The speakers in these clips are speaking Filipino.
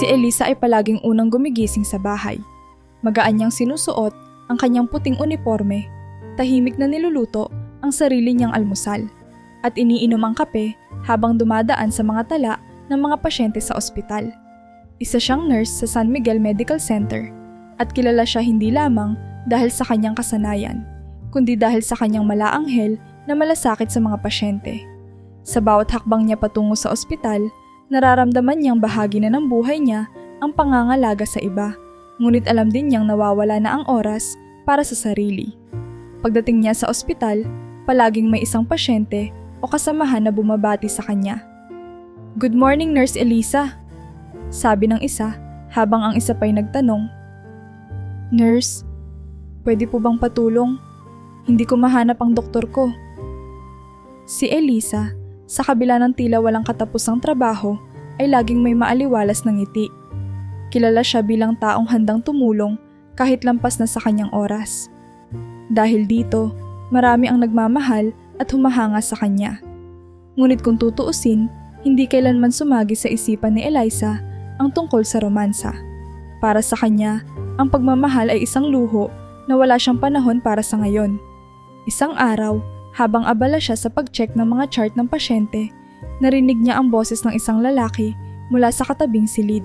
Si Elisa ay palaging unang gumigising sa bahay. Magaan niyang sinusuot ang kanyang puting uniforme, tahimik na niluluto ang sarili niyang almusal, at iniinom ang kape habang dumadaan sa mga tala ng mga pasyente sa ospital. Isa siyang nurse sa San Miguel Medical Center at kilala siya hindi lamang dahil sa kanyang kasanayan, kundi dahil sa kanyang malaanghel na malasakit sa mga pasyente. Sa bawat hakbang niya patungo sa ospital, nararamdaman niyang bahagi na ng buhay niya ang pangangalaga sa iba, ngunit alam din niyang nawawala na ang oras para sa sarili. Pagdating niya sa ospital, palaging may isang pasyente o kasamahan na bumabati sa kanya. "Good morning, Nurse Elisa," sabi ng isa habang ang isa pa'y nagtanong. "Nurse, pwede po bang patulong? Hindi ko mahanap ang doktor ko." Si Elisa, sa kabila ng tila walang katapusang trabaho, ay laging may maaliwalas ng ngiti. Kilala siya bilang taong handang tumulong kahit lampas na sa kanyang oras. Dahil dito, marami ang nagmamahal at humahanga sa kanya. Ngunit kung tutuusin, hindi kailanman sumagi sa isipan ni Eliza ang tungkol sa romansa. Para sa kanya, ang pagmamahal ay isang luho na wala siyang panahon para sa ngayon. Isang araw, habang abala siya sa pag-check ng mga chart ng pasyente, narinig niya ang boses ng isang lalaki mula sa katabing silid.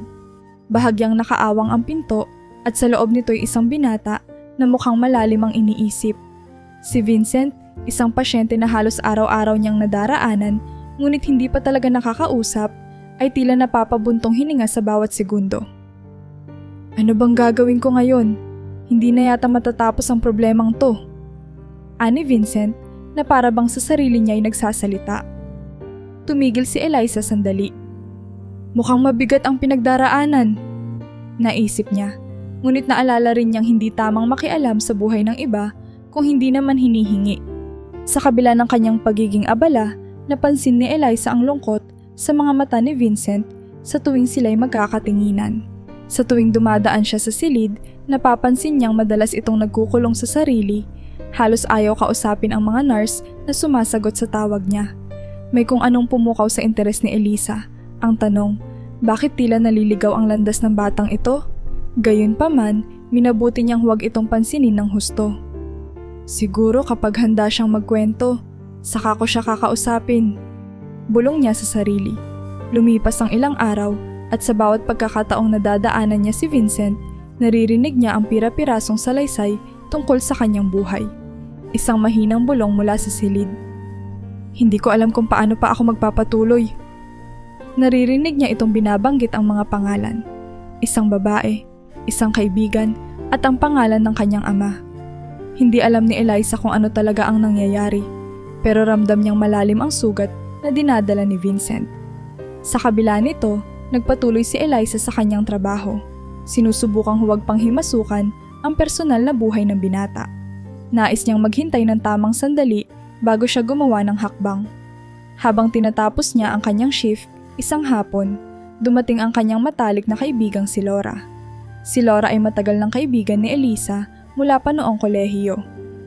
Bahagyang nakaawang ang pinto at sa loob nito'y isang binata na mukhang malalim ang iniisip. Si Vincent, isang pasyente na halos araw-araw niyang nadaraanan ngunit hindi pa talaga nakakausap, ay tila napapabuntong hininga sa bawat segundo. "Ano bang gagawin ko ngayon? Hindi na yata matatapos ang problemang to," ani Vincent na para bang sa sarili niya ay nagsasalita. Tumigil si Eliza sandali. Mukhang mabigat ang pinagdaraanan, naisip niya, ngunit naalala rin niyang hindi tamang makialam sa buhay ng iba kung hindi naman hinihingi. Sa kabila ng kanyang pagiging abala, napansin ni Eliza ang lungkot sa mga mata ni Vincent sa tuwing sila'y magkakatinginan. Sa tuwing dumadaan siya sa silid, napapansin niyang madalas itong nagkukulong sa sarili. Halos ayaw kausapin ang mga nurse na sumasagot sa tawag niya. May kung anong pumukaw sa interes ni Elisa. Ang tanong, bakit tila naliligaw ang landas ng batang ito? Gayunpaman, minabuti niyang huwag itong pansinin ng husto. Siguro kapag handa siyang magkwento, saka ko siya kakausapin. Bulong niya sa sarili. Lumipas ang ilang araw at sa bawat pagkakataong nadadaanan niya si Vincent, naririnig niya ang pira-pirasong salaysay tungkol sa kanyang buhay. Isang mahinang bulong mula sa silid. "Hindi ko alam kung paano pa ako magpapatuloy." Naririnig niya itong binabanggit ang mga pangalan. Isang babae, isang kaibigan, at ang pangalan ng kanyang ama. Hindi alam ni Eliza kung ano talaga ang nangyayari, pero ramdam niyang malalim ang sugat na dinadala ni Vincent. Sa kabila nito, nagpatuloy si Eliza sa kanyang trabaho. Sinusubukang huwag pang himasukan ang personal na buhay ng binata. Nais niyang maghintay ng tamang sandali bago siya gumawa ng hakbang. Habang tinatapos niya ang kanyang shift, isang hapon, dumating ang kanyang matalik na kaibigang si Laura. Si Laura ay matagal ng kaibigan ni Elisa mula pa noong kolehiyo.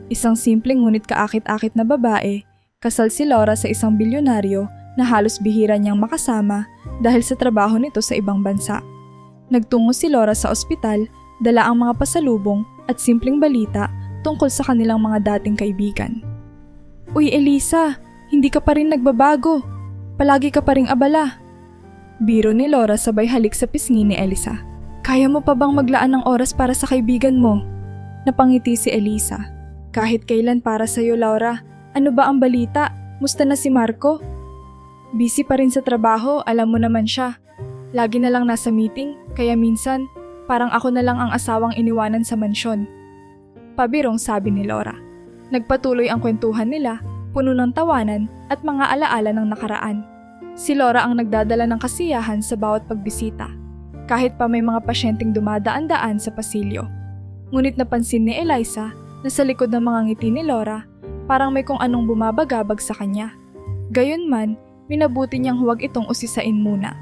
Isang simpleng ngunit kaakit-akit na babae, kasal si Laura sa isang bilyonaryo na halos bihira niyang makasama dahil sa trabaho nito sa ibang bansa. Nagtungo si Laura sa ospital, dala ang mga pasalubong at simpleng balita tungkol sa kanilang mga dating kaibigan. "Uy Elisa, hindi ka pa rin nagbabago. Palagi ka pa ring abala." Biro ni Laura sabay halik sa pisngi ni Elisa. "Kaya mo pa bang maglaan ng oras para sa kaibigan mo?" Napangiti si Elisa. "Kahit kailan para sa'yo, Laura. Ano ba ang balita? Musta na si Marco?" "Busy pa rin sa trabaho, alam mo naman siya. Lagi na lang nasa meeting, kaya minsan parang ako na lang ang asawang iniwanan sa mansyon." Pabirong sabi ni Laura. Nagpatuloy ang kwentuhan nila, puno ng tawanan at mga alaala ng nakaraan. Si Laura ang nagdadala ng kasiyahan sa bawat pagbisita, kahit pa may mga pasyenteng dumadaan-daan sa pasilyo. Ngunit napansin ni Eliza na sa likod ng mga ngiti ni Laura, parang may kung anong bumabagabag sa kanya. Gayunman, minabuti niyang huwag itong usisain muna.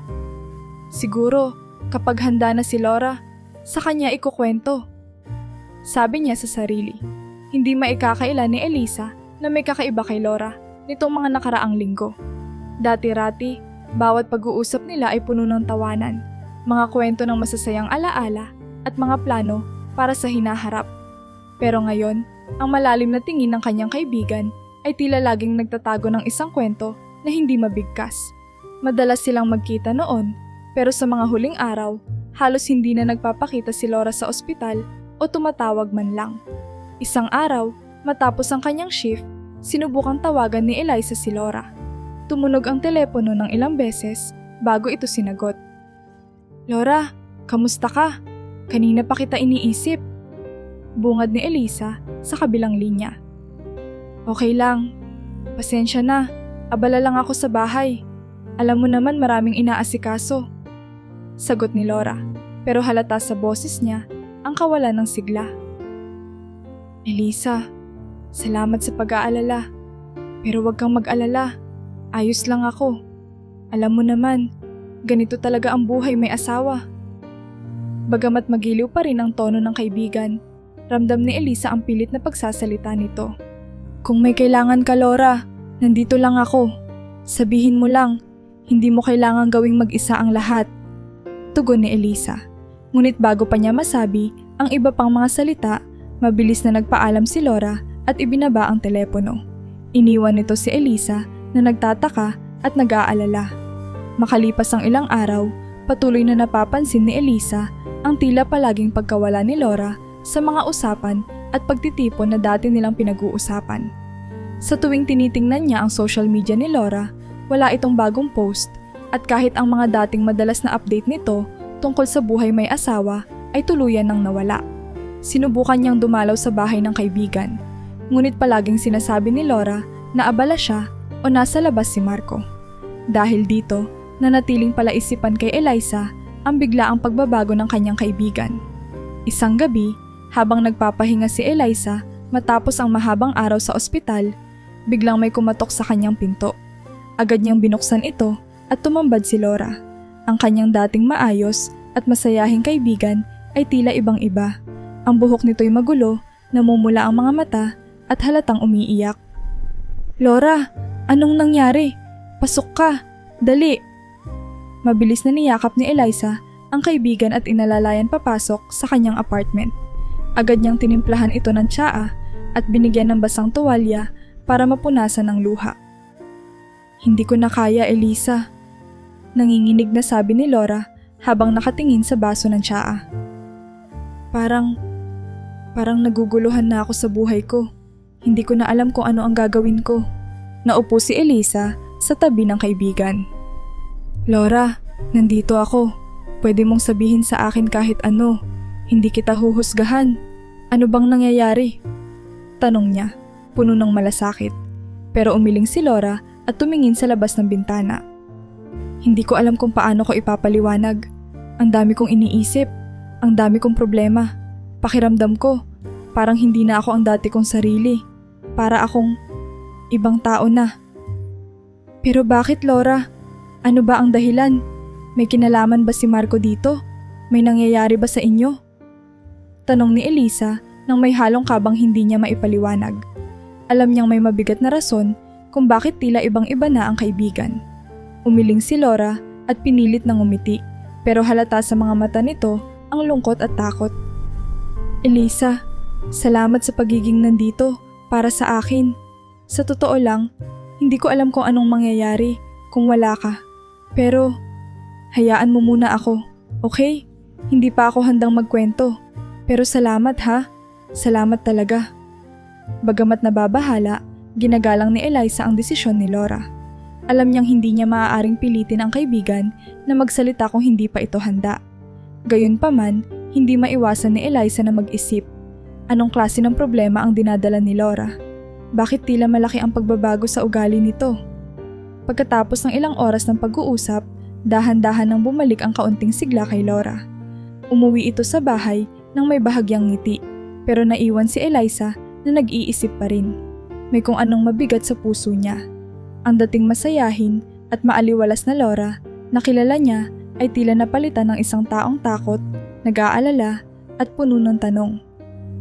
Siguro, kapag handa na si Laura, sa kanya ikukwento. Sabi niya sa sarili. Hindi maikakaila ni Elisa na may kakaiba kay Laura nitong mga nakaraang linggo. Dati-rati, bawat pag-uusap nila ay puno ng tawanan. mga kwento ng masasayang alaala at mga plano para sa hinaharap. Pero ngayon, ang malalim na tingin ng kanyang kaibigan ay tila laging nagtatago ng isang kwento na hindi mabigkas. Madalas silang magkita noon, pero sa mga huling araw, halos hindi na nagpapakita si Laura sa ospital o tumatawag man lang. Isang araw, matapos ang kanyang shift, sinubukang tawagan ni Eliza si Laura. Tumunog ang telepono ng ilang beses bago ito sinagot. "Laura, kamusta ka? Kanina pa kita iniisip." Bungad ni Eliza sa kabilang linya. "Okay lang. Pasensya na. Abala lang ako sa bahay. Alam mo naman maraming inaasikaso." Sagot ni Laura, pero halata sa boses niya ang kawalan ng sigla. "Eliza, salamat sa pag-aalala. Pero wag kang mag-alala. Ayos lang ako. Alam mo naman, ganito talaga ang buhay may asawa." Bagamat magiliw pa rin ang tono ng kaibigan, ramdam ni Eliza ang pilit na pagsasalita nito. "Kung may kailangan ka, Laura, nandito lang ako. Sabihin mo lang, hindi mo kailangan gawing mag-isa ang lahat." Tugon ni Eliza. Ngunit bago pa niya masabi ang iba pang mga salita, mabilis na nagpaalam si Laura at ibinaba ang telepono. Iniwan nito si Eliza na nagtataka at nag-aalala. Makalipas ang ilang araw, patuloy na napapansin ni Eliza ang tila palaging pagkawala ni Laura sa mga usapan at pagtitipon na dati nilang pinag-uusapan. Sa tuwing tinitingnan niya ang social media ni Laura, wala itong bagong post at kahit ang mga dating madalas na update nito tungkol sa buhay may asawa ay tuluyan nang nawala. Sinubukan niyang dumalaw sa bahay ng kaibigan, ngunit palaging sinasabi ni Laura na abala siya o nasa labas si Marco. Dahil dito, nanatiling palaisipan kay Eliza ang biglaang pagbabago ng kanyang kaibigan. Isang gabi, habang nagpapahinga si Eliza matapos ang mahabang araw sa ospital, biglang may kumatok sa kanyang pinto. Agad niyang binuksan ito at tumambad si Laura. Ang kanyang dating maayos at masayahing kaibigan ay tila ibang-iba. Ang buhok nito'y magulo, namumula ang mga mata at halatang umiiyak. "Laura, anong nangyari? Pasok ka! Dali!" Mabilis na niyakap ni Eliza ang kaibigan at inalalayan papasok sa kanyang apartment. Agad niyang tinimplahan ito ng tsaa at binigyan ng basang tuwalya para mapunasan ng luha. "Hindi ko na kaya, Eliza." Nanginginig na sabi ni Laura habang nakatingin sa baso ng tsaa. Parang naguguluhan na ako sa buhay ko. Hindi ko na alam kung ano ang gagawin ko." Naupo si Eliza sa tabi ng kaibigan. "Laura, nandito ako. Pwede mong sabihin sa akin kahit ano. Hindi kita huhusgahan. Ano bang nangyayari?" Tanong niya, puno ng malasakit. Pero umiling si Laura at tumingin sa labas ng bintana. "Hindi ko alam kung paano ko ipapaliwanag. Ang dami kong iniisip. Ang dami kong problema. Pakiramdam ko, parang hindi na ako ang dati kong sarili. Para akong ibang tao na." "Pero bakit, Laura? Ano ba ang dahilan? May kinalaman ba si Marco dito? May nangyayari ba sa inyo?" Tanong ni Eliza nang may halong kabang hindi niya maipaliwanag. Alam niyang may mabigat na rason kung bakit tila ibang-iba na ang kaibigan. Umiling si Laura at pinilit ng umiti, pero halata sa mga mata nito ang lungkot at takot. "Eliza, salamat sa pagiging nandito para sa akin. Sa totoo lang, hindi ko alam kung anong mangyayari kung wala ka. Pero, hayaan mo muna ako, okay? Hindi pa ako handang magkwento. Pero salamat ha. Salamat talaga." Bagamat nababahala, ginagalang ni Eliza ang desisyon ni Laura. Alam niyang hindi niya maaaring pilitin ang kaibigan na magsalita kung hindi pa ito handa. Gayunpaman, hindi maiwasan ni Eliza na mag-isip. Anong klase ng problema ang dinadala ni Laura? Bakit tila malaki ang pagbabago sa ugali nito? Pagkatapos ng ilang oras ng pag-uusap, dahan-dahan nang bumalik ang kaunting sigla kay Laura. Umuwi ito sa bahay nang may bahagyang ngiti, pero naiwan si Eliza na nag-iisip pa rin. May kung anong mabigat sa puso niya. Ang dating masayahin at maaliwalas na Laura na kilala niya ay tila napalitan ng isang taong takot, nag-aalala at puno ng tanong.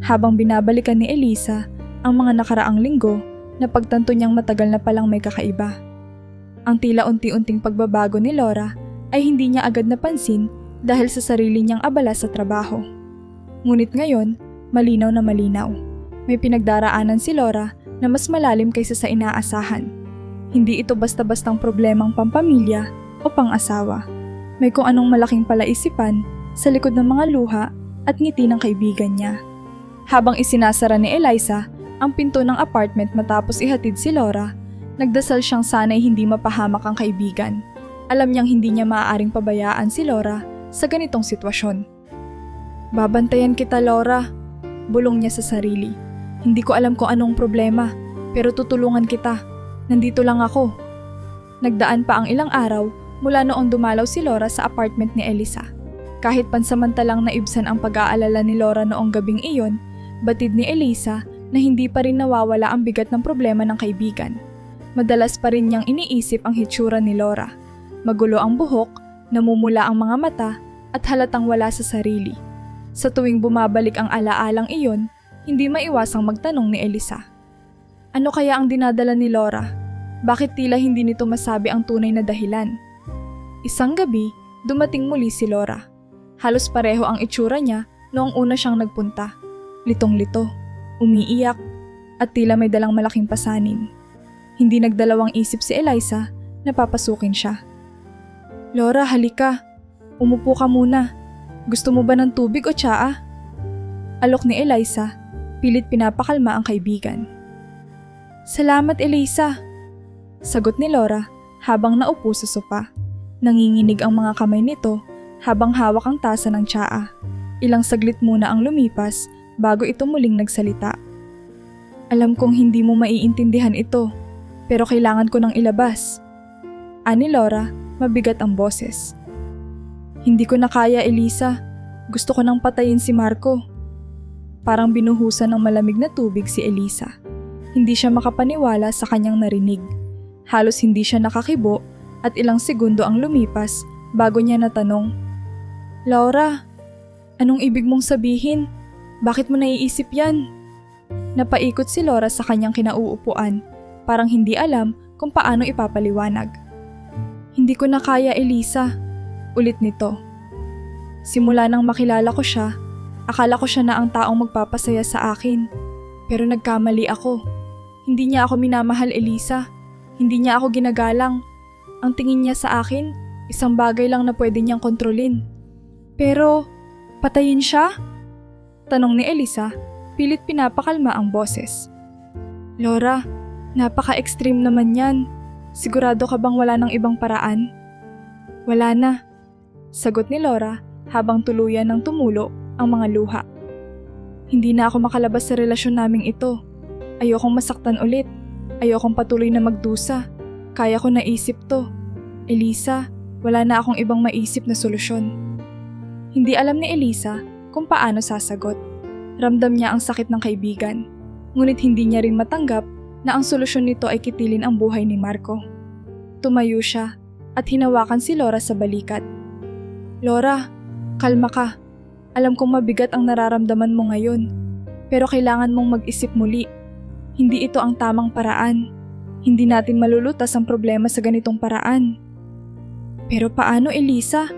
Habang binabalikan ni Eliza ang mga nakaraang linggo, napagtanto niyang matagal na palang may kakaiba. Ang tila unti-unting pagbabago ni Laura ay hindi niya agad napansin dahil sa sarili niyang abala sa trabaho. Ngunit ngayon, malinaw na malinaw. May pinagdaraanan si Laura na mas malalim kaysa sa inaasahan. Hindi ito basta-bastang problemang pampamilya o pang-asawa. May kung anong malaking palaisipan sa likod ng mga luha at ngiti ng kaibigan niya. Habang isinasara ni Eliza ang pinto ng apartment matapos ihatid si Laura, nagdasal siyang sana'y hindi mapahamak ang kaibigan. Alam niyang hindi niya maaaring pabayaan si Laura sa ganitong sitwasyon. "Babantayan kita, Laura," bulong niya sa sarili. "Hindi ko alam kung anong problema, pero tutulungan kita. Nandito lang ako." Nagdaan pa ang ilang araw mula noong dumalaw si Laura sa apartment ni Eliza. Kahit pansamantalang naibsan ang pag-aalala ni Laura noong gabing iyon, batid ni Eliza na hindi pa rin nawawala ang bigat ng problema ng kaibigan. Madalas pa rin niyang iniisip ang hitsura ni Laura. Magulo ang buhok, namumula ang mga mata at halatang wala sa sarili. Sa tuwing bumabalik ang alaalang iyon, hindi maiwasang magtanong ni Eliza. Ano kaya ang dinadala ni Laura? Bakit tila hindi nito masabi ang tunay na dahilan? Isang gabi, dumating muli si Laura. Halos pareho ang itsura niya noong una siyang nagpunta. Litong-lito, umiiyak, at tila may dalang malaking pasanin. Hindi nagdalawang isip si Eliza na papasukin siya. "Laura, halika. Umupo ka muna. Gusto mo ba ng tubig o tsaa?" Alok ni Eliza, pilit pinapakalma ang kaibigan. "Salamat, Eliza," sagot ni Laura habang naupo sa sopa. Nanginginig ang mga kamay nito habang hawak ang tasa ng tsaa. Ilang saglit muna ang lumipas bago ito muling nagsalita. "Alam kong hindi mo maiintindihan ito, pero kailangan ko nang ilabas." Ani Laura, mabigat ang boses. "Hindi ko na kaya, Eliza. Gusto ko nang patayin si Marco." Parang binuhusan ng malamig na tubig si Eliza. Hindi siya makapaniwala sa kanyang narinig. Halos hindi siya nakakibo at ilang segundo ang lumipas bago niya natanong, "Laura, anong ibig mong sabihin? Bakit mo naiisip yan?" Napaikot si Laura sa kanyang kinauupuan, parang hindi alam kung paano ipapaliwanag. "Hindi ko na kaya, Eliza," ulit nito. "Simula nang makilala ko siya, akala ko siya na ang taong magpapasaya sa akin. Pero nagkamali ako. Hindi niya ako minamahal, Eliza. Hindi niya ako ginagalang. Ang tingin niya sa akin, isang bagay lang na pwede niyang kontrolin." "Pero, patayin siya?" Tanong ni Eliza, pilit pinapakalma ang boses. "Laura, napaka-extreme naman yan. Sigurado ka bang wala ng ibang paraan?" "Wala na," sagot ni Laura habang tuluyan ng tumulo ang mga luha. "Hindi na ako makalabas sa relasyon naming ito. Ayokong masaktan ulit. Ayokong patuloy na magdusa. Kaya ko naisip to. Eliza, wala na akong ibang maisip na solusyon." Hindi alam ni Eliza kung paano sasagot. Ramdam niya ang sakit ng kaibigan, ngunit hindi niya rin matanggap na ang solusyon nito ay kitilin ang buhay ni Marco. Tumayo siya at hinawakan si Laura sa balikat. "Laura, kalma ka. Alam kong mabigat ang nararamdaman mo ngayon, pero kailangan mong mag-isip muli. Hindi ito ang tamang paraan. Hindi natin malulutas ang problema sa ganitong paraan." "Pero paano, Eliza?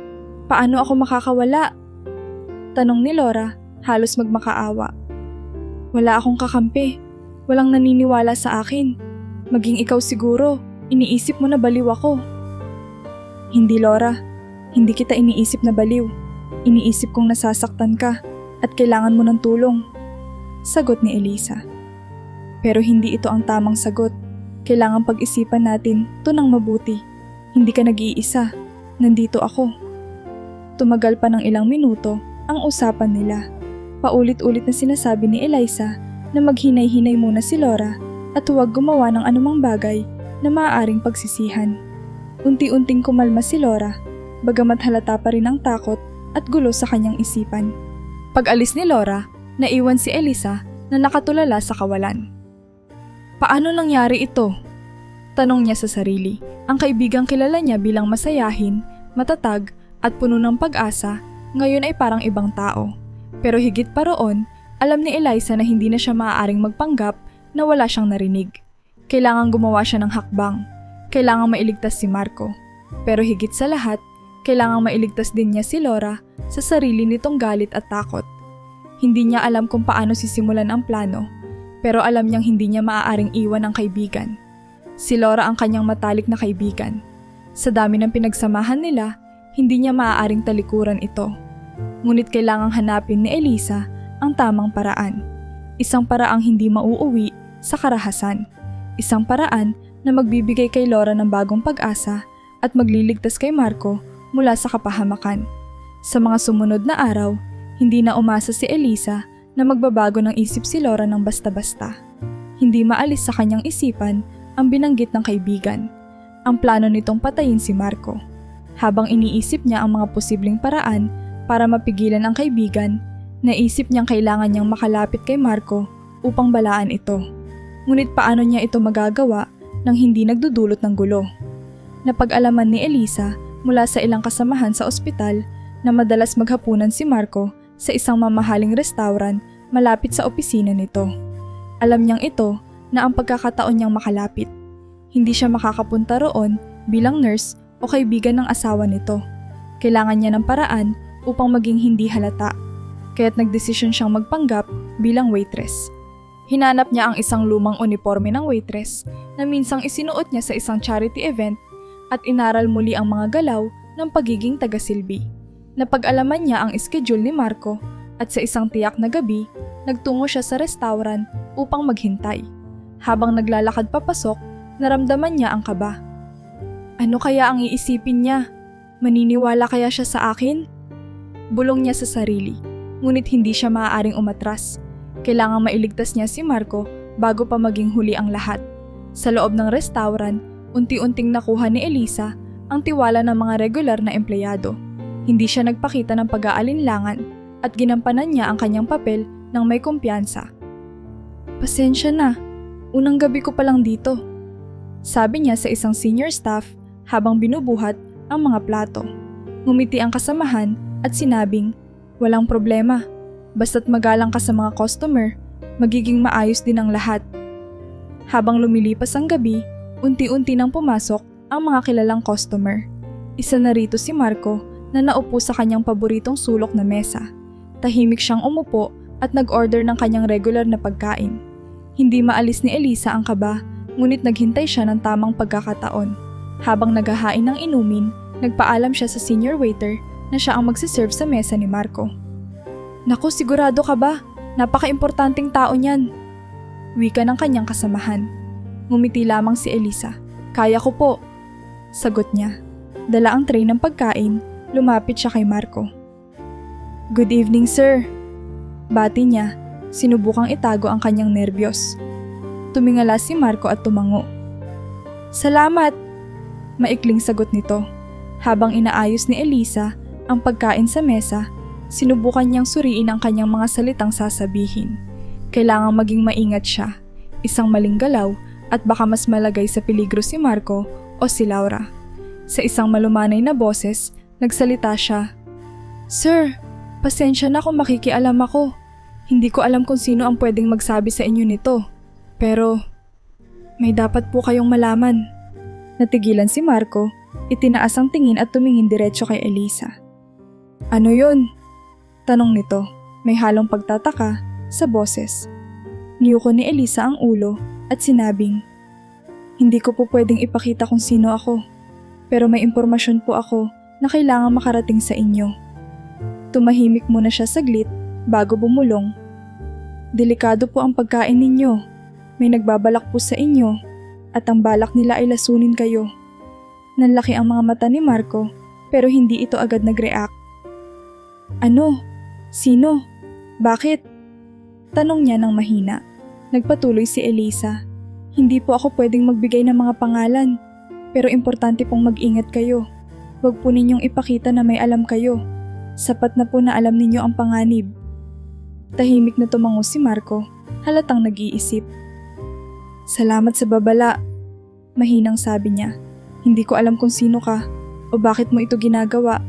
Paano ako makakawala?" Tanong ni Laura, halos magmakaawa. "Wala akong kakampi. Walang naniniwala sa akin. Maging ikaw siguro, iniisip mo na baliw ako." "Hindi, Laura. Hindi kita iniisip na baliw. Iniisip kong nasasaktan ka at kailangan mo ng tulong," sagot ni Eliza. "Pero hindi ito ang tamang sagot. Kailangan pag-isipan natin ito ng mabuti. Hindi ka nag-iisa. Nandito ako." Tumagal pa ng ilang minuto ang usapan nila. Paulit-ulit na sinasabi ni Eliza na maghinay-hinay muna si Laura at huwag gumawa ng anumang bagay na maaaring pagsisihan. Unti-unting kumalma si Laura, bagamat halata pa rin ang takot at gulo sa kanyang isipan. Pag-alis ni Laura, naiwan si Eliza na nakatulala sa kawalan. "Paano nangyari ito?" Tanong niya sa sarili. Ang kaibigang kilala niya bilang masayahin, matatag at puno ng pag-asa, ngayon ay parang ibang tao. Pero higit pa roon, alam ni Eliza na hindi na siya maaaring magpanggap na wala siyang narinig. Kailangan gumawa siya ng hakbang. Kailangan mailigtas si Marco. Pero higit sa lahat, Kailangang mailigtas din niya si Laura sa sarili nitong galit at takot. Hindi niya alam kung paano sisimulan ang plano, pero alam niyang hindi niya maaaring iwan ang kaibigan. Si Laura ang kanyang matalik na kaibigan. Sa dami ng pinagsamahan nila, hindi niya maaaring talikuran ito. Ngunit kailangang hanapin ni Elisa ang tamang paraan. Isang paraang hindi mauuwi sa karahasan. Isang paraan na magbibigay kay Laura ng bagong pag-asa at magliligtas kay Marco mula sa kapahamakan. Sa mga sumunod na araw, hindi na umasa si Elisa na magbabago ng isip si Laura ng basta-basta. Hindi maalis sa kanyang isipan ang binanggit ng kaibigan. Ang plano nitong patayin si Marco. Habang iniisip niya ang mga posibleng paraan para mapigilan ang kaibigan, naisip niyang kailangan niyang makalapit kay Marco upang balaan ito. Ngunit paano niya ito magagawa nang hindi nagdudulot ng gulo? Napag-alaman ni Elisa mula sa ilang kasamahan sa ospital na madalas maghapunan si Marco sa isang mamahaling restaurant malapit sa opisina nito. Alam niyang ito na ang pagkakataon niyang makalapit. Hindi siya makakapunta roon bilang nurse o kaibigan ng asawa nito. Kailangan niya ng paraan upang maging hindi halata, kaya't nagdesisyon siyang magpanggap bilang waitress. Hinanap niya ang isang lumang uniforme ng waitress na minsang isinuot niya sa isang charity event at inaral muli ang mga galaw ng pagiging tagasilbi. Napag-alaman niya ang schedule ni Marco at sa isang tiyak na gabi, nagtungo siya sa restaurant upang maghintay. Habang naglalakad papasok, naramdaman niya ang kaba. Ano kaya ang iisipin niya? Maniniwala kaya siya sa akin? Bulong niya sa sarili, ngunit hindi siya maaaring umatras. Kailangang mailigtas niya si Marco bago pa maging huli ang lahat. Sa loob ng restaurant, unti-unting nakuha ni Elisa ang tiwala ng mga regular na empleyado. Hindi siya nagpakita ng pag-aalinlangan at ginampanan niya ang kanyang papel ng may kumpiyansa. Pasensya na, unang gabi ko pa lang dito, sabi niya sa isang senior staff habang binubuhat ang mga plato. Ngumiti ang kasamahan at sinabing, walang problema, basta't magalang ka sa mga customer, magiging maayos din ang lahat. Habang lumilipas ang gabi, unti-unti nang pumasok ang mga kilalang customer. Isa na rito si Marco na naupo sa kanyang paboritong sulok na mesa. Tahimik siyang umupo at nag-order ng kanyang regular na pagkain. Hindi maalis ni Elisa ang kaba, ngunit naghintay siya ng tamang pagkakataon. Habang naghahain ng inumin, nagpaalam siya sa senior waiter na siya ang magsiserve sa mesa ni Marco. Naku, sigurado ka ba? Napaka-importanting tao niyan. Wika ng kanyang kasamahan. Ngumiti lamang si Elisa. Kaya ko po, sagot niya. Dala ang tray ng pagkain, lumapit siya kay Marco. Good evening, sir. Bati niya, sinubukang itago ang kanyang nerbiyos. Tumingala si Marco at tumango. Salamat! Maikling sagot nito. Habang inaayos ni Elisa ang pagkain sa mesa, sinubukan niyang suriin ang kanyang mga salitang sasabihin. Kailangang maging maingat siya, isang maling galaw at baka mas malagay sa peligro si Marco o si Laura. Sa isang malumanay na boses, nagsalita siya. Sir, pasensya na kung makikialam ako. Hindi ko alam kung sino ang pwedeng magsabi sa inyo nito. Pero, may dapat po kayong malaman. Natigilan si Marco, itinaas ang tingin at tumingin diretso kay Elisa. Ano yun? Tanong nito, may halong pagtataka sa boses. Niyuko ni Elisa ang ulo at sinabing, hindi ko po pwedeng ipakita kung sino ako, pero may impormasyon po ako na kailangan makarating sa inyo. Tumahimik muna siya saglit bago bumulong. Delikado po ang pagkain ninyo. May nagbabalak po sa inyo at ang balak nila ay lasunin kayo. Nanlaki ang mga mata ni Marco pero hindi ito agad nag-react. Ano? Sino? Bakit? Tanong niya ng mahina. Nagpatuloy si Elisa. Hindi po ako pwedeng magbigay ng mga pangalan, pero importante pong mag-ingat kayo. Huwag po ninyong ipakita na may alam kayo. Sapat na po na alam ninyo ang panganib. Tahimik na tumango si Marco, halatang nag-iisip. Salamat sa babala, mahinang sabi niya. Hindi ko alam kung sino ka o bakit mo ito ginagawa,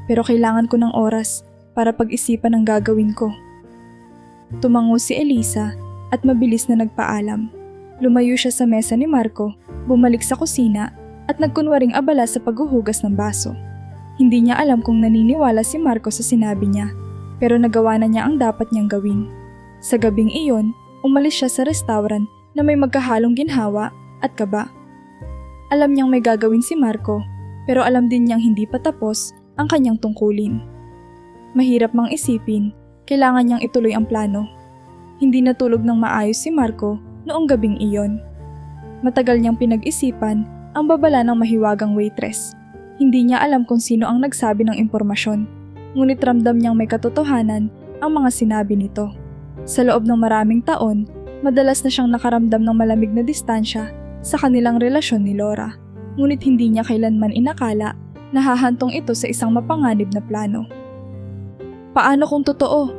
pero kailangan ko ng oras para pag-isipan ang gagawin ko. Tumango si Elisa at mabilis na nagpaalam. Lumayo siya sa mesa ni Marco, bumalik sa kusina at nagkunwaring abala sa paghuhugas ng baso. Hindi niya alam kung naniniwala si Marco sa sinabi niya, pero nagawa na niya ang dapat niyang gawin. Sa gabing iyon, umalis siya sa restaurant na may magkahalong ginhawa at kaba. Alam niyang may gagawin si Marco, pero alam din niyang hindi pa tapos ang kanyang tungkulin. Mahirap mang isipin, kailangan niyang ituloy ang plano. Hindi natulog ng maayos si Marco noong gabing iyon. Matagal niyang pinag-isipan ang babala ng mahiwagang waitress. Hindi niya alam kung sino ang nagsabi ng impormasyon, ngunit ramdam niyang may katotohanan ang mga sinabi nito. Sa loob ng maraming taon, madalas na siyang nakaramdam ng malamig na distansya sa kanilang relasyon ni Laura, ngunit hindi niya kailanman inakala na hahantong ito sa isang mapanganib na plano. Paano kung totoo?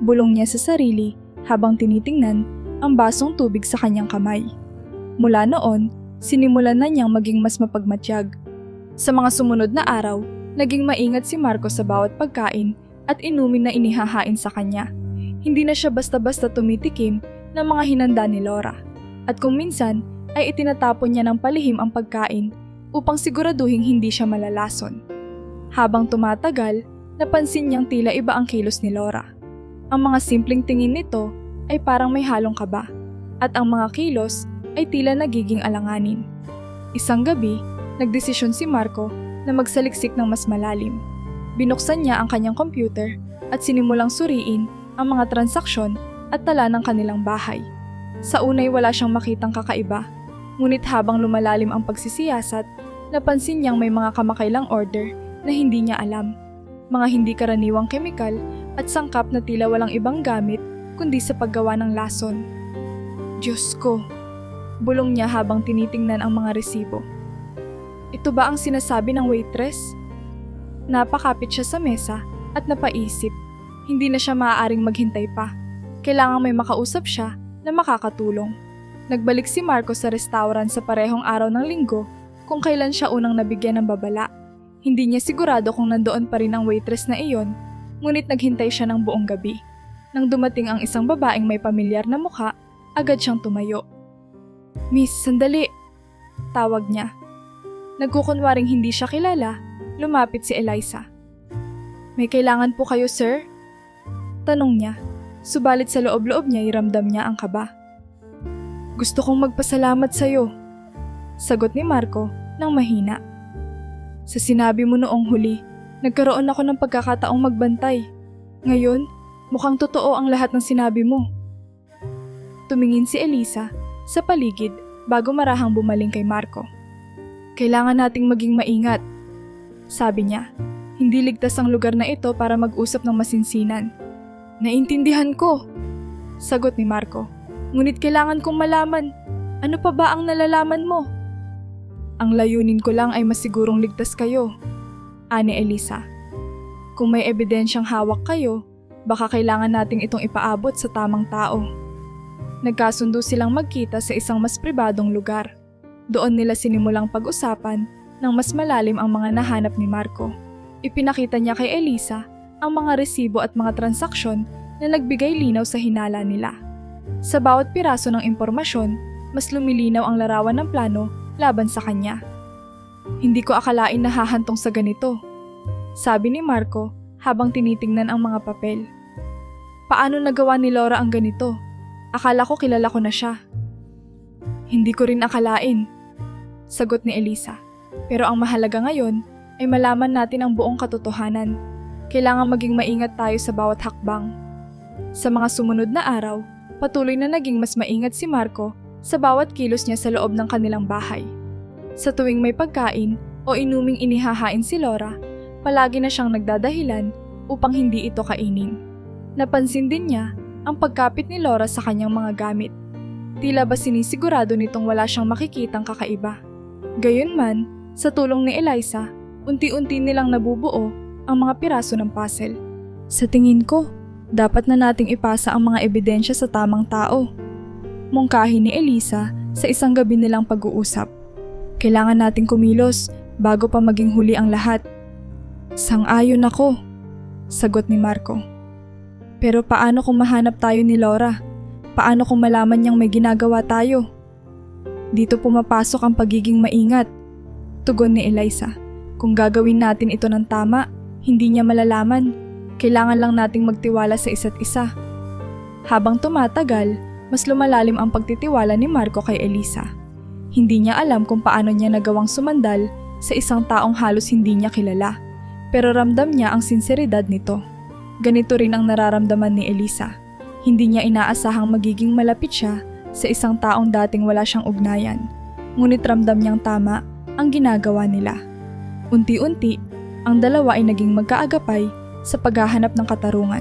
Bulong niya sa sarili habang tinitingnan ang basong tubig sa kanyang kamay. Mula noon, sinimulan na niyang maging mas mapagmatyag. Sa mga sumunod na araw, naging maingat si Marco sa bawat pagkain at inumin na inihahain sa kanya. Hindi na siya basta-basta tumitikim ng mga hinanda ni Laura. At kung minsan ay itinatapon niya ng palihim ang pagkain upang siguraduhin hindi siya malalason. Habang tumatagal, napansin niyang tila iba ang kilos ni Laura. Ang mga simpleng tingin nito ay parang may halong kaba at ang mga kilos ay tila nagiging alanganin. Isang gabi, nagdesisyon si Marco na magsaliksik ng mas malalim. Binuksan niya ang kanyang computer at sinimulang suriin ang mga transaksyon at tala ng kanilang bahay. Sa unay wala siyang makitang kakaiba, ngunit habang lumalalim ang pagsisiyasat, napansin niyang may mga kamakailang order na hindi niya alam. Mga hindi karaniwang kemikal at sangkap na tila walang ibang gamit kundi sa paggawa ng lason. Diyos ko! Bulong niya habang tinitingnan ang mga resibo. Ito ba ang sinasabi ng waitress? Napakapit siya sa mesa at napaisip. Hindi na siya maaaring maghintay pa. Kailangang may makausap siya na makakatulong. Nagbalik si Marco sa restaurant sa parehong araw ng linggo kung kailan siya unang nabigyan ng babala. Hindi niya sigurado kung nandoon pa rin ang waitress na iyon, ngunit naghintay siya ng buong gabi. Nang dumating ang isang babaeng may pamilyar na mukha, agad siyang tumayo. "Miss, sandali!" Tawag niya. Nagkukunwaring hindi siya kilala, lumapit si Eliza. "May kailangan po kayo, sir?" Tanong niya, subalit sa loob-loob niya iramdam niya ang kaba. "Gusto kong magpasalamat sa'yo," sagot ni Marco nang mahina. "Sa sinabi mo noong huli, nagkaroon ako ng pagkakataong magbantay. Ngayon, mukhang totoo ang lahat ng sinabi mo." Tumingin si Eliza sa paligid bago marahang bumaling kay Marco. "Kailangan nating maging maingat," sabi niya. "Hindi ligtas ang lugar na ito para mag-usap ng masinsinan." "Naintindihan ko," sagot ni Marco. "Ngunit kailangan kong malaman, ano pa ba ang nalalaman mo?" "Ang layunin ko lang ay masigurong ligtas kayo," ani Eliza. "Kung may ebidensyang hawak kayo, baka kailangan nating itong ipaabot sa tamang tao." Nagkasundo silang magkita sa isang mas pribadong lugar. Doon nila sinimulang pag-usapan ng mas malalim ang mga nahanap ni Marco. Ipinakita niya kay Eliza ang mga resibo at mga transaksyon na nagbigay linaw sa hinala nila. Sa bawat piraso ng impormasyon, mas lumilinaw ang larawan ng plano laban sa kanya. "Hindi ko akalain na hahantong sa ganito," sabi ni Marco habang tinitingnan ang mga papel. "Paano nagawa ni Laura ang ganito? Akala ko kilala ko na siya." "Hindi ko rin akalain," sagot ni Eliza. "Pero ang mahalaga ngayon ay malaman natin ang buong katotohanan. Kailangan maging maingat tayo sa bawat hakbang." Sa mga sumunod na araw, patuloy na naging mas maingat si Marco sa bawat kilos niya sa loob ng kanilang bahay. Sa tuwing may pagkain o inuming inihahain si Laura, palagi na siyang nagdadahilan upang hindi ito kainin. Napansin din niya ang pagkapit ni Laura sa kanyang mga gamit. Tila ba sinisigurado nitong wala siyang makikitang kakaiba. Gayunman, sa tulong ni Eliza, unti-unti nilang nabubuo ang mga piraso ng puzzle. "Sa tingin ko, dapat na nating ipasa ang mga ebidensya sa tamang tao," mungkahi ni Eliza sa isang gabi nilang pag-uusap. "Kailangan nating kumilos bago pa maging huli ang lahat." "Sang-ayon ako," sagot ni Marco. "Pero paano kung mahanap tayo ni Laura? Paano kung malaman niyang may ginagawa tayo?" "Dito pumapasok ang pagiging maingat," tugon ni Eliza. Kung gagawin natin ito ng tama, hindi niya malalaman. Kailangan lang nating magtiwala sa isa't isa. Habang tumatagal, mas lumalalim ang pagtitiwala ni Marco kay Elisa. Hindi niya alam kung paano niya nagawang sumandal sa isang taong halos hindi niya kilala. Pero ramdam niya ang sinseridad nito. Ganito rin ang nararamdaman ni Elisa. Hindi niya inaasahang magiging malapit siya sa isang taong dating wala siyang ugnayan. Ngunit ramdam niyang tama ang ginagawa nila. Unti-unti, ang dalawa ay naging magkaagapay sa paghahanap ng katarungan.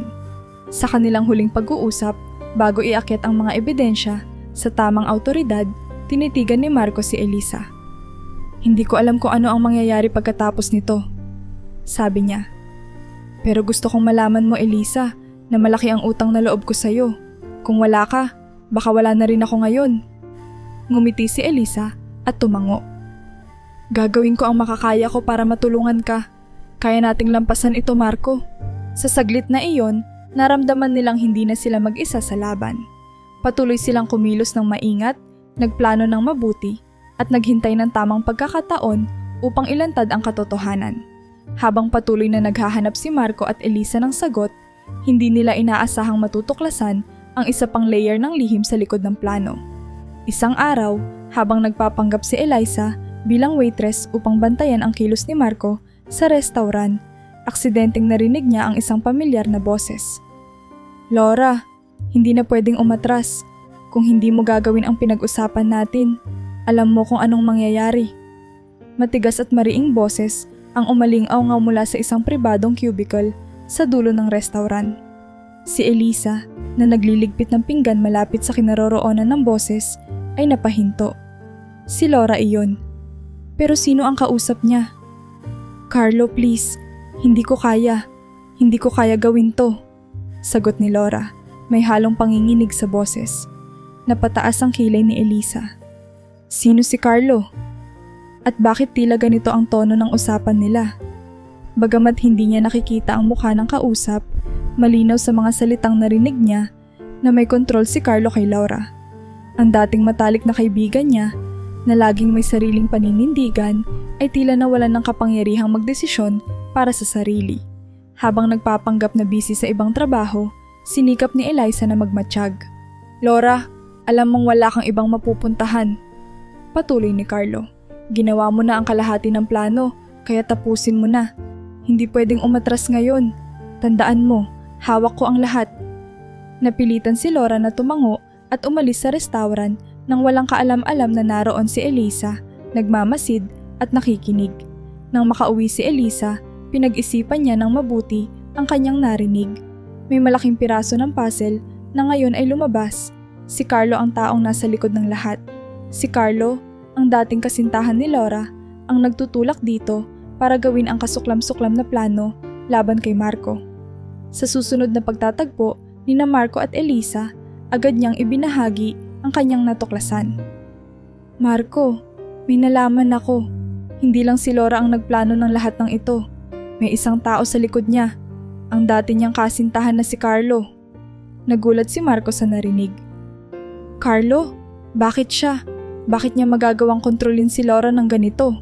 Sa kanilang huling pag-uusap, bago iakyat ang mga ebidensya sa tamang awtoridad, tinitigan ni Marco si Elisa. Hindi ko alam kung ano ang mangyayari pagkatapos nito, sabi niya. Pero gusto kong malaman mo, Elisa, na malaki ang utang na loob ko sa'yo. Kung wala ka, baka wala na rin ako ngayon. Ngumiti si Elisa at tumango. Gagawin ko ang makakaya ko para matulungan ka. Kaya nating lampasan ito, Marco. Sa saglit na iyon, naramdaman nilang hindi na sila mag-isa sa laban. Patuloy silang kumilos ng maingat, nagplano ng mabuti, at naghintay ng tamang pagkakataon upang ilantad ang katotohanan. Habang patuloy na naghahanap si Marco at Elisa ng sagot, hindi nila inaasahang matutuklasan ang isa pang layer ng lihim sa likod ng plano. Isang araw, habang nagpapanggap si Eliza bilang waitress upang bantayan ang kilos ni Marco sa restaurant, aksidenteng narinig niya ang isang pamilyar na boses. Laura, hindi na pwedeng umatras. Kung hindi mo gagawin ang pinag-usapan natin, alam mo kung anong mangyayari. Matigas at mariing boses ang umalingaw mula sa isang pribadong cubicle sa dulo ng restaurant. Si Elisa, na nagliligpit ng pinggan malapit sa kinaroroonan ng boses, ay napahinto. Si Laura iyon. Pero sino ang kausap niya? Carlo, please. Hindi ko kaya. Hindi ko kaya gawin to. Sagot ni Laura, may halong panginginig sa boses. Napataas ang kilay ni Elisa. Sino si Carlo? At bakit tila ganito ang tono ng usapan nila? Bagamat hindi niya nakikita ang mukha ng kausap, malinaw sa mga salitang narinig niya na may kontrol si Carlo kay Laura. Ang dating matalik na kaibigan niya, na laging may sariling paninindigan, ay tila nawalan ng kapangyarihang magdesisyon para sa sarili. Habang nagpapanggap na busy sa ibang trabaho, sinikap ni Eliza na magmatsyag. Laura, alam mong wala kang ibang mapupuntahan. Patuloy ni Carlo. Ginawa mo na ang kalahati ng plano, kaya tapusin mo na. Hindi pwedeng umatras ngayon. Tandaan mo, hawak ko ang lahat. Napilitan si Laura na tumango at umalis sa restaurant nang walang kaalam-alam na naroon si Elisa, nagmamasid at nakikinig. Nang makauwi si Elisa, pinag-isipan niya ng mabuti ang kanyang narinig. May malaking piraso ng puzzle na ngayon ay lumabas. Si Carlo ang taong nasa likod ng lahat. Si Carlo, ang dating kasintahan ni Laura, ang nagtutulak dito para gawin ang kasuklam-suklam na plano laban kay Marco. Sa susunod na pagtatagpo ni na Marco at Elisa, agad niyang ibinahagi ang kanyang natuklasan. Marco, may nalaman ako. Hindi lang si Laura ang nagplano ng lahat ng ito. May isang tao sa likod niya, ang dati niyang kasintahan na si Carlo. Nagulat si Marco sa narinig. Carlo? Bakit siya? Bakit niya magagawang kontrolin si Laura ng ganito?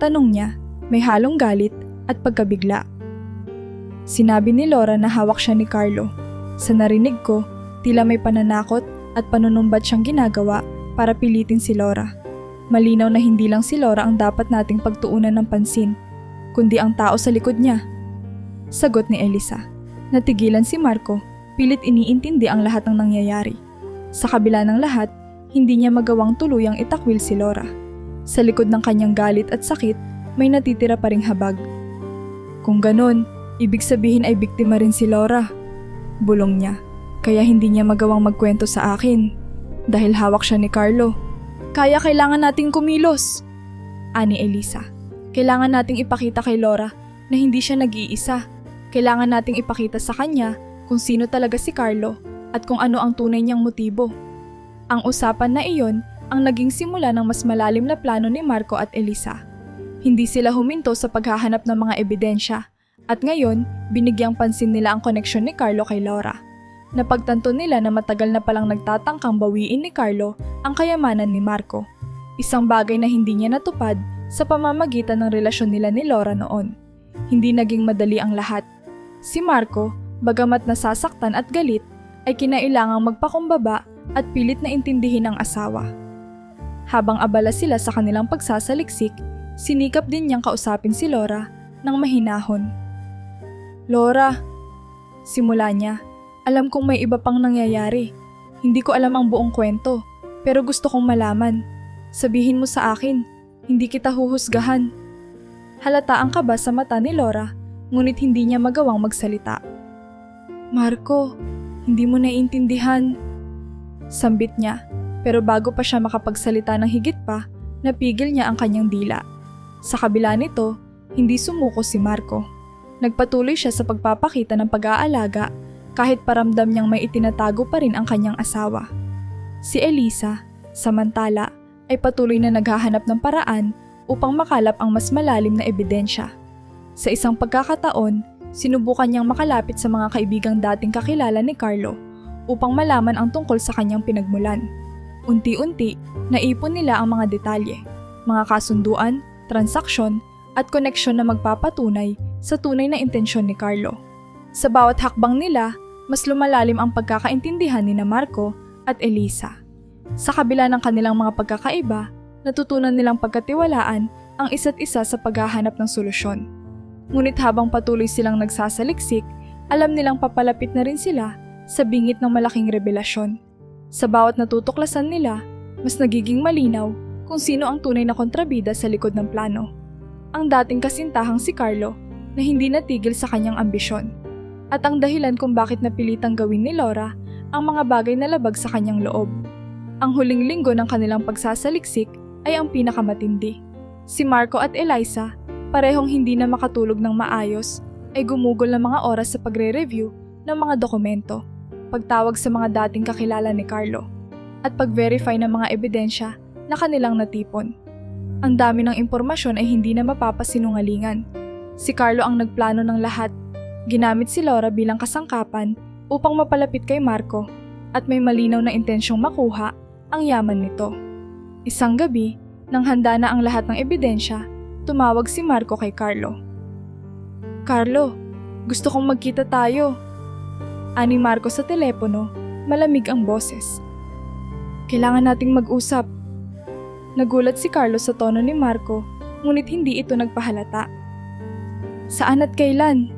Tanong niya, may halong galit at pagkabigla. Sinabi ni Laura na hawak siya ni Carlo. Sa narinig ko, tila may pananakot at panunumbat siyang ginagawa para pilitin si Laura. Malinaw na hindi lang si Laura ang dapat nating pagtuunan ng pansin, kundi ang tao sa likod niya. Sagot ni Elisa. Natigilan si Marco, pilit iniintindi ang lahat ng nangyayari. Sa kabila ng lahat, hindi niya magawang tuluyang itakwil si Laura. Sa likod ng kanyang galit at sakit, may natitira pa ring habag. Kung ganun, ibig sabihin ay biktima rin si Laura. Bulong niya, kaya hindi niya magawang magkwento sa akin. Dahil hawak siya ni Carlo. Kaya kailangan nating kumilos. Ani Elisa, kailangan nating ipakita kay Laura na hindi siya nag-iisa. Kailangan nating ipakita sa kanya kung sino talaga si Carlo at kung ano ang tunay niyang motibo. Ang usapan na iyon ang naging simula ng mas malalim na plano ni Marco at Elisa. Hindi sila huminto sa paghahanap ng mga ebidensya at ngayon binigyang pansin nila ang koneksyon ni Carlo kay Laura. Napagtanto nila na matagal na palang nagtatangkang bawiin ni Carlo ang kayamanan ni Marco. Isang bagay na hindi niya natupad sa pamamagitan ng relasyon nila ni Laura noon. Hindi naging madali ang lahat. Si Marco, bagamat nasasaktan at galit, ay kinailangang magpakumbaba at pilit na intindihin ang asawa. Habang abala sila sa kanilang pagsasaliksik, sinikap din niyang kausapin si Laura ng mahinahon. "Laura," simula niya, "alam kong may iba pang nangyayari. Hindi ko alam ang buong kwento, pero gusto kong malaman. Sabihin mo sa akin, hindi kita huhusgahan." Halata ang kaba sa mata ni Laura, ngunit hindi niya magawang magsalita. "Marco, hindi mo naiintindihan," sambit niya, pero bago pa siya makapagsalita ng higit pa, napigil niya ang kanyang dila. Sa kabila nito, hindi sumuko si Marco. Nagpatuloy siya sa pagpapakita ng pag-aalaga kahit paramdam niyang may itinatago pa rin ang kanyang asawa. Si Elisa, samantala, ay patuloy na naghahanap ng paraan upang makalap ang mas malalim na ebidensya. Sa isang pagkakataon, sinubukan niyang makalapit sa mga kaibigang dating kakilala ni Carlo upang malaman ang tungkol sa kanyang pinagmulan. Unti-unti, naipon nila ang mga detalye, mga kasunduan, transaksyon, at koneksyon na magpapatunay sa tunay na intensyon ni Carlo. Sa bawat hakbang nila, mas lumalalim ang pagkakaintindihan ni Marco at Elisa. Sa kabila ng kanilang mga pagkakaiba, natutunan nilang pagkatiwalaan ang isa't isa sa paghahanap ng solusyon. Ngunit habang patuloy silang nagsasaliksik, alam nilang papalapit na rin sila sa bingit ng malaking revelasyon. Sa bawat natutuklasan nila, mas nagiging malinaw kung sino ang tunay na kontrabida sa likod ng plano. Ang dating kasintahang si Carlo na hindi natigil sa kanyang ambisyon, at ang dahilan kung bakit napilitang gawin ni Laura ang mga bagay na labag sa kanyang loob. Ang huling linggo ng kanilang pagsasaliksik ay ang pinakamatindi. Si Marco at Elisa, parehong hindi na makatulog ng maayos, ay gumugol ng mga oras sa pagre-review ng mga dokumento, pagtawag sa mga dating kakilala ni Carlo, at pag-verify ng mga ebidensya na kanilang natipon. Ang dami ng impormasyon ay hindi na mapapasinungalingan. Si Carlo ang nagplano ng lahat. Ginamit si Laura bilang kasangkapan upang mapalapit kay Marco at may malinaw na intensyong makuha ang yaman nito. Isang gabi, nang handa na ang lahat ng ebidensya, tumawag si Marco kay Carlo. "Carlo, gusto kong magkita tayo." Ani Marco sa telepono, malamig ang boses. "Kailangan nating mag-usap." Nagulat si Carlo sa tono ni Marco, ngunit hindi ito nagpahalata. "Saan at kailan?"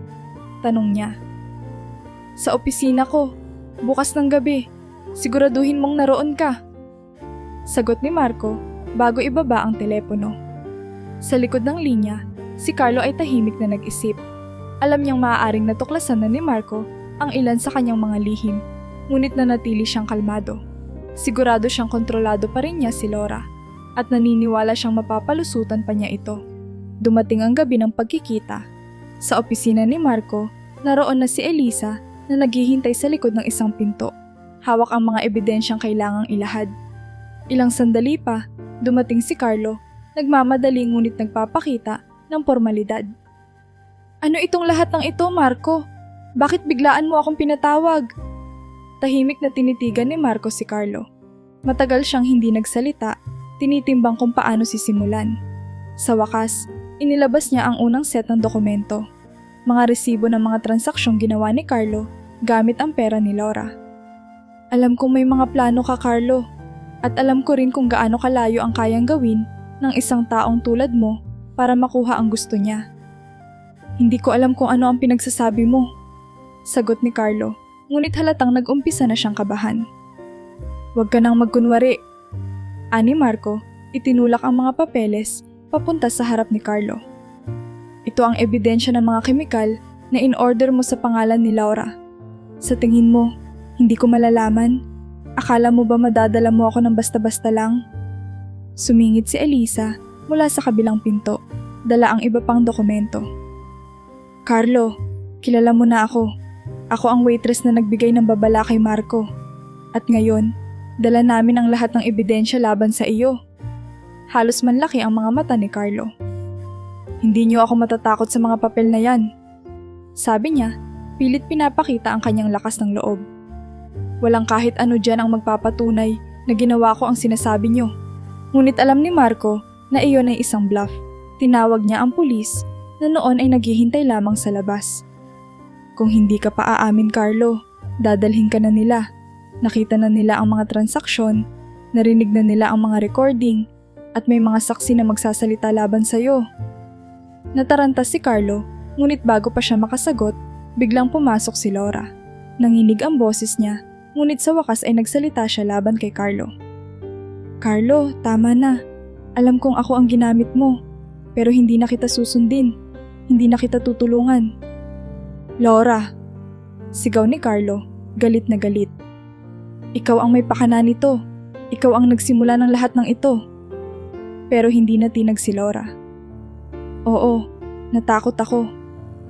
tanong niya. "Sa opisina ko, bukas ng gabi. Siguraduhin mong naroon ka." Sagot ni Marco bago ibaba ang telepono. Sa likod ng linya, si Carlo ay tahimik na nag-isip. Alam niyang maaaring natuklasan na ni Marco ang ilan sa kanyang mga lihim, ngunit nanatili siyang kalmado. Sigurado siyang kontrolado pa rin niya si Laura, at naniniwala siyang mapapalusutan pa niya ito. Dumating ang gabi ng pagkikita. Sa opisina ni Marco, naroon na si Elisa na naghihintay sa likod ng isang pinto. Hawak ang mga ebidensyang kailangang ilahad. Ilang sandali pa, dumating si Carlo, nagmamadali ngunit nagpapakita ng formalidad. "Ano itong lahat ng ito, Marco? Bakit biglaan mo akong pinatawag?" Tahimik na tinitigan ni Marco si Carlo. Matagal siyang hindi nagsalita, tinitimbang kung paano sisimulan. Sa wakas, inilabas niya ang unang set ng dokumento. Mga resibo ng mga transaksyong ginawa ni Carlo gamit ang pera ni Laura. "Alam kong may mga plano ka, Carlo. At alam ko rin kung gaano kalayo ang kayang gawin ng isang taong tulad mo para makuha ang gusto niya." "Hindi ko alam kung ano ang pinagsasabi mo," sagot ni Carlo, ngunit halatang nag-umpisa na siyang kabahan. "Huwag ka nang magkunwari." Ani Marco, itinulak ang mga papeles papunta sa harap ni Carlo. "Ito ang ebidensya ng mga kemikal na in-order mo sa pangalan ni Laura. Sa tingin mo, hindi ko malalaman? Akala mo ba madadala mo ako ng basta-basta lang?" Sumingit si Elisa mula sa kabilang pinto, dala ang iba pang dokumento. "Carlo, kilala mo na ako. Ako ang waitress na nagbigay ng babala kay Marco. At ngayon, dala namin ang lahat ng ebidensya laban sa iyo." Halos manlaki ang mga mata ni Carlo. "Hindi niyo ako matatakot sa mga papel na yan," sabi niya, pilit pinapakita ang kanyang lakas ng loob. "Walang kahit ano dyan ang magpapatunay na ginawa ko ang sinasabi niyo." Ngunit alam ni Marco na iyon ay isang bluff. Tinawag niya ang pulis na noon ay naghihintay lamang sa labas. Kung hindi ka pa aamin, Carlo, dadalhin ka na nila. Nakita na nila ang mga transaksyon, narinig na nila ang mga recording, at may mga saksi na magsasalita laban sa'yo. Nataranta si Carlo, ngunit bago pa siya makasagot, biglang pumasok si Laura. Nanginig ang boses niya, ngunit sa wakas ay nagsalita siya laban kay Carlo. Carlo, tama na. Alam kong ako ang ginamit mo, pero hindi na kita susundin. Hindi na kita tutulungan. Laura! Sigaw ni Carlo, galit na galit. Ikaw ang may pakana nito. Ikaw ang nagsimula ng lahat ng ito. Pero hindi natinag si Laura. Oo, natakot ako.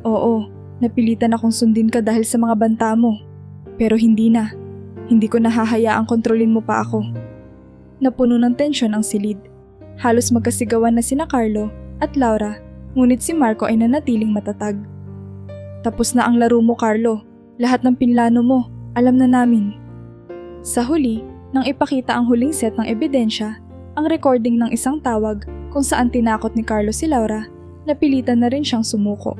Oo, napilitan akong sundin ka dahil sa mga banta mo. Pero hindi na. Hindi ko nahahayaang kontrolin mo pa ako. Napuno ng tensyon ang silid. Halos magkasigawan na sina Carlo at Laura, ngunit si Marco ay nanatiling matatag. Tapos na ang laro mo, Carlo. Lahat ng pinlano mo, alam na namin. Sa huli, nang ipakita ang huling set ng ebidensya, ang recording ng isang tawag kung saan tinakot ni Carlo si Laura, napilitan na rin siyang sumuko.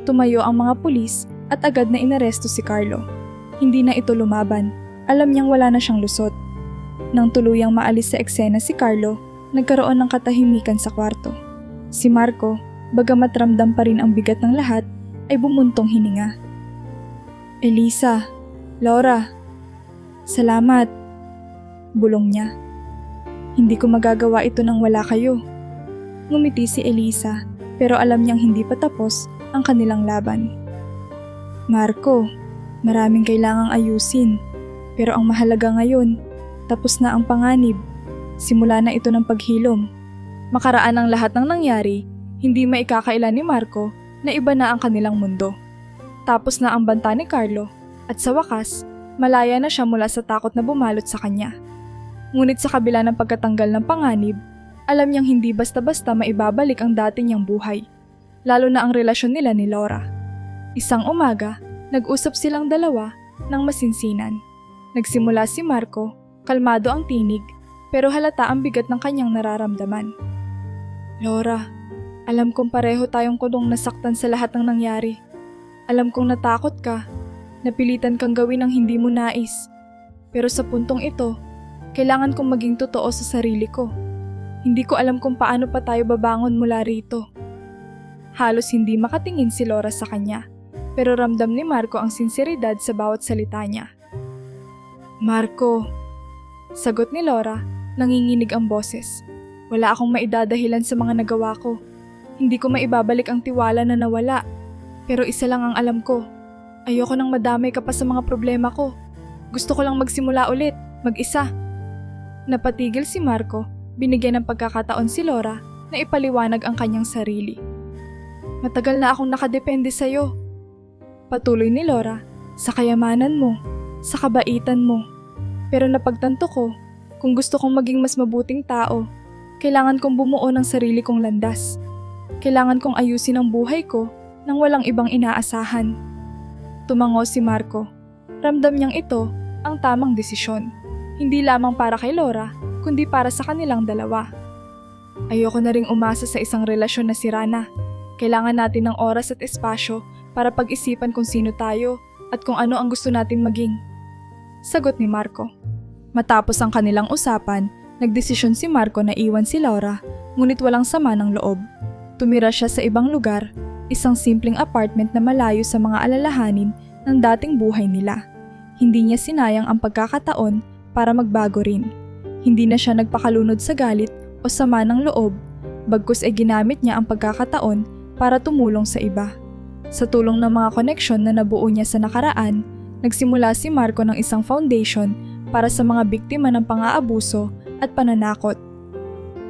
Tumayo ang mga pulis at agad na inaresto si Carlo. Hindi na ito lumaban, alam niyang wala na siyang lusot. Nang tuluyang maalis sa eksena si Carlo, nagkaroon ng katahimikan sa kwarto. Si Marco, bagamat ramdam pa rin ang bigat ng lahat, ay bumuntong hininga. Elisa, Laura, salamat, bulong niya. Hindi ko magagawa ito nang wala kayo. Ngumiti si Elisa, pero alam niyang hindi pa tapos ang kanilang laban. Marco, maraming kailangang ayusin, pero ang mahalaga ngayon, tapos na ang panganib. Simula na ito ng paghilom. Makaraan ang lahat ng nangyari, hindi maikakaila ni Marco na iba na ang kanilang mundo. Tapos na ang banta ni Carlo at sa wakas, malaya na siya mula sa takot na bumalot sa kanya. Ngunit sa kabila ng pagkatanggal ng panganib, alam niyang hindi basta-basta maibabalik ang dati niyang buhay, lalo na ang relasyon nila ni Laura. Isang umaga, nag-usap silang dalawa ng masinsinan. Nagsimula si Marco, kalmado ang tinig, pero halata ang bigat ng kanyang nararamdaman. Laura, alam kong pareho tayong kulong nasaktan sa lahat ng nangyari. Alam kong natakot ka, napilitan kang gawin ang hindi mo nais. Pero sa puntong ito, kailangan kong maging totoo sa sarili ko. Hindi ko alam kung paano pa tayo babangon mula rito. Halos hindi makatingin si Laura sa kanya, pero ramdam ni Marco ang sinseridad sa bawat salita niya. Marco, sagot ni Laura, nanginginig ang boses. Wala akong maidadahilan sa mga nagawa ko. Hindi ko maibabalik ang tiwala na nawala. Pero isa lang ang alam ko. Ayoko nang madamay ka pa sa mga problema ko. Gusto ko lang magsimula ulit, mag-isa. Napatigil si Marco, binigyan ng pagkakataon si Laura na ipaliwanag ang kanyang sarili. Matagal na akong nakadepende sa'yo. Patuloy ni Laura, sa kayamanan mo, sa kabaitan mo. Pero napagtanto ko, kung gusto kong maging mas mabuting tao, kailangan kong bumuo ng sarili kong landas. Kailangan kong ayusin ang buhay ko nang walang ibang inaasahan. Tumango si Marco. Ramdam niyang ito ang tamang desisyon. Hindi lamang para kay Laura, kundi para sa kanilang dalawa. Ayoko na ring umasa sa isang relasyon na sira na. Kailangan natin ng oras at espasyo para pag-isipan kung sino tayo at kung ano ang gusto natin maging. Sagot ni Marco. Matapos ang kanilang usapan, nagdesisyon si Marco na iwan si Laura, ngunit walang sama ng loob. Tumira siya sa ibang lugar, isang simpleng apartment na malayo sa mga alalahanin ng dating buhay nila. Hindi niya sinayang ang pagkakataon para magbago rin. Hindi na siya nagpakalunod sa galit o sama ng loob, bagkus ay ginamit niya ang pagkakataon para tumulong sa iba. Sa tulong ng mga koneksyon na nabuo niya sa nakaraan, nagsimula si Marco ng isang foundation para sa mga biktima ng pang-aabuso at pananakot.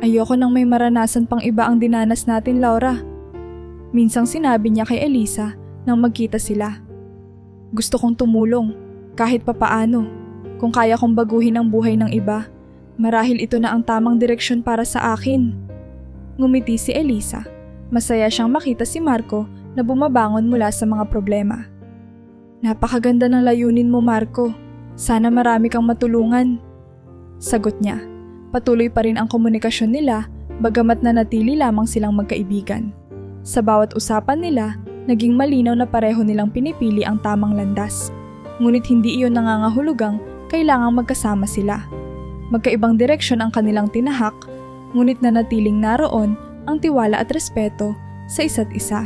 Ayoko nang may maranasan pang iba ang dinanas natin, Laura. Minsang sinabi niya kay Elisa nang magkita sila. Gusto kong tumulong, kahit papaano. Kung kaya kong baguhin ang buhay ng iba, marahil ito na ang tamang direksyon para sa akin. Ngumiti si Elisa. Masaya siyang makita si Marco na bumabangon mula sa mga problema. Napakaganda ng layunin mo, Marco. Sana marami kang matulungan. Sagot niya. Patuloy pa rin ang komunikasyon nila bagamat nanatili lamang silang magkaibigan. Sa bawat usapan nila, naging malinaw na pareho nilang pinipili ang tamang landas. Ngunit hindi iyon nangangahulugang kailangang magkasama sila. Magkaibang direksyon ang kanilang tinahak, ngunit nanatiling naroon ang tiwala at respeto sa isa't isa.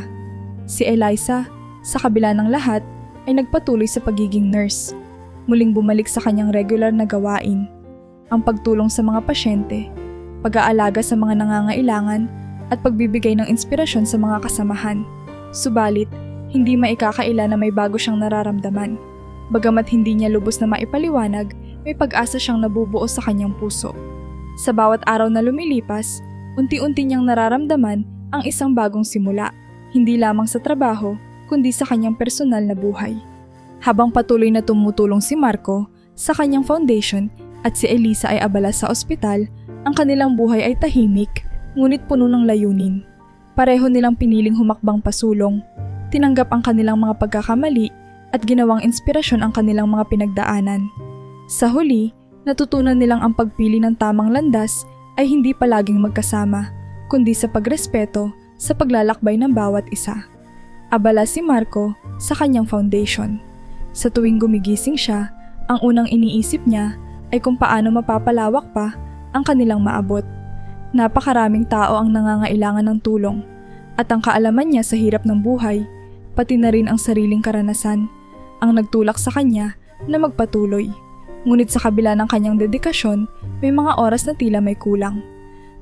Si Eliza, sa kabila ng lahat, ay nagpatuloy sa pagiging nurse. Muling bumalik sa kanyang regular na gawain, ang pagtulong sa mga pasyente, pag-aalaga sa mga nangangailangan, at pagbibigay ng inspirasyon sa mga kasamahan. Subalit, hindi maikakaila na may bago siyang nararamdaman. Bagamat hindi niya lubos na maipaliwanag, may pag-asa siyang nabubuo sa kanyang puso. Sa bawat araw na lumilipas, unti-unti niyang nararamdaman ang isang bagong simula, hindi lamang sa trabaho, kundi sa kanyang personal na buhay. Habang patuloy na tumutulong si Marco sa kanyang foundation at si Eliza ay abala sa ospital, ang kanilang buhay ay tahimik, ngunit puno ng layunin. Pareho nilang piniling humakbang pasulong, tinanggap ang kanilang mga pagkakamali at ginawang inspirasyon ang kanilang mga pinagdaanan. Sa huli, natutunan nilang ang pagpili ng tamang landas ay hindi palaging magkasama, kundi sa pagrespeto sa paglalakbay ng bawat isa. Abala si Marco sa kanyang foundation. Sa tuwing gumigising siya, ang unang iniisip niya ay kung paano mapapalawak pa ang kanilang maabot. Napakaraming tao ang nangangailangan ng tulong at ang kaalaman niya sa hirap ng buhay, pati na rin ang sariling karanasan, ang nagtulak sa kanya na magpatuloy. Ngunit sa kabila ng kanyang dedikasyon, may mga oras na tila may kulang.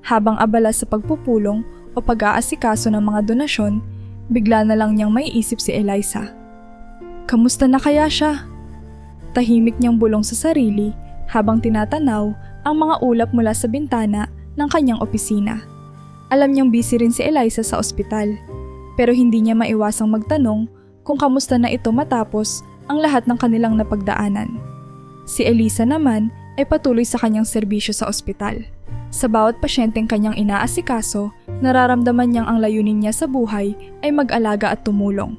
Habang abala sa pagpupulong o pag-aasikaso ng mga donasyon, bigla na lang niyang maiisip si Eliza. Kamusta na kaya siya? Tahimik niyang bulong sa sarili habang tinatanaw ang mga ulap mula sa bintana ng kanyang opisina. Alam niyang busy rin si Eliza sa ospital, pero hindi niya maiwasang magtanong kung kamusta na ito matapos ang lahat ng kanilang napagdaanan. Si Eliza naman ay patuloy sa kanyang serbisyo sa ospital. Sa bawat pasyenteng kanyang inaasikaso, nararamdaman niyang ang layunin niya sa buhay ay mag-alaga at tumulong.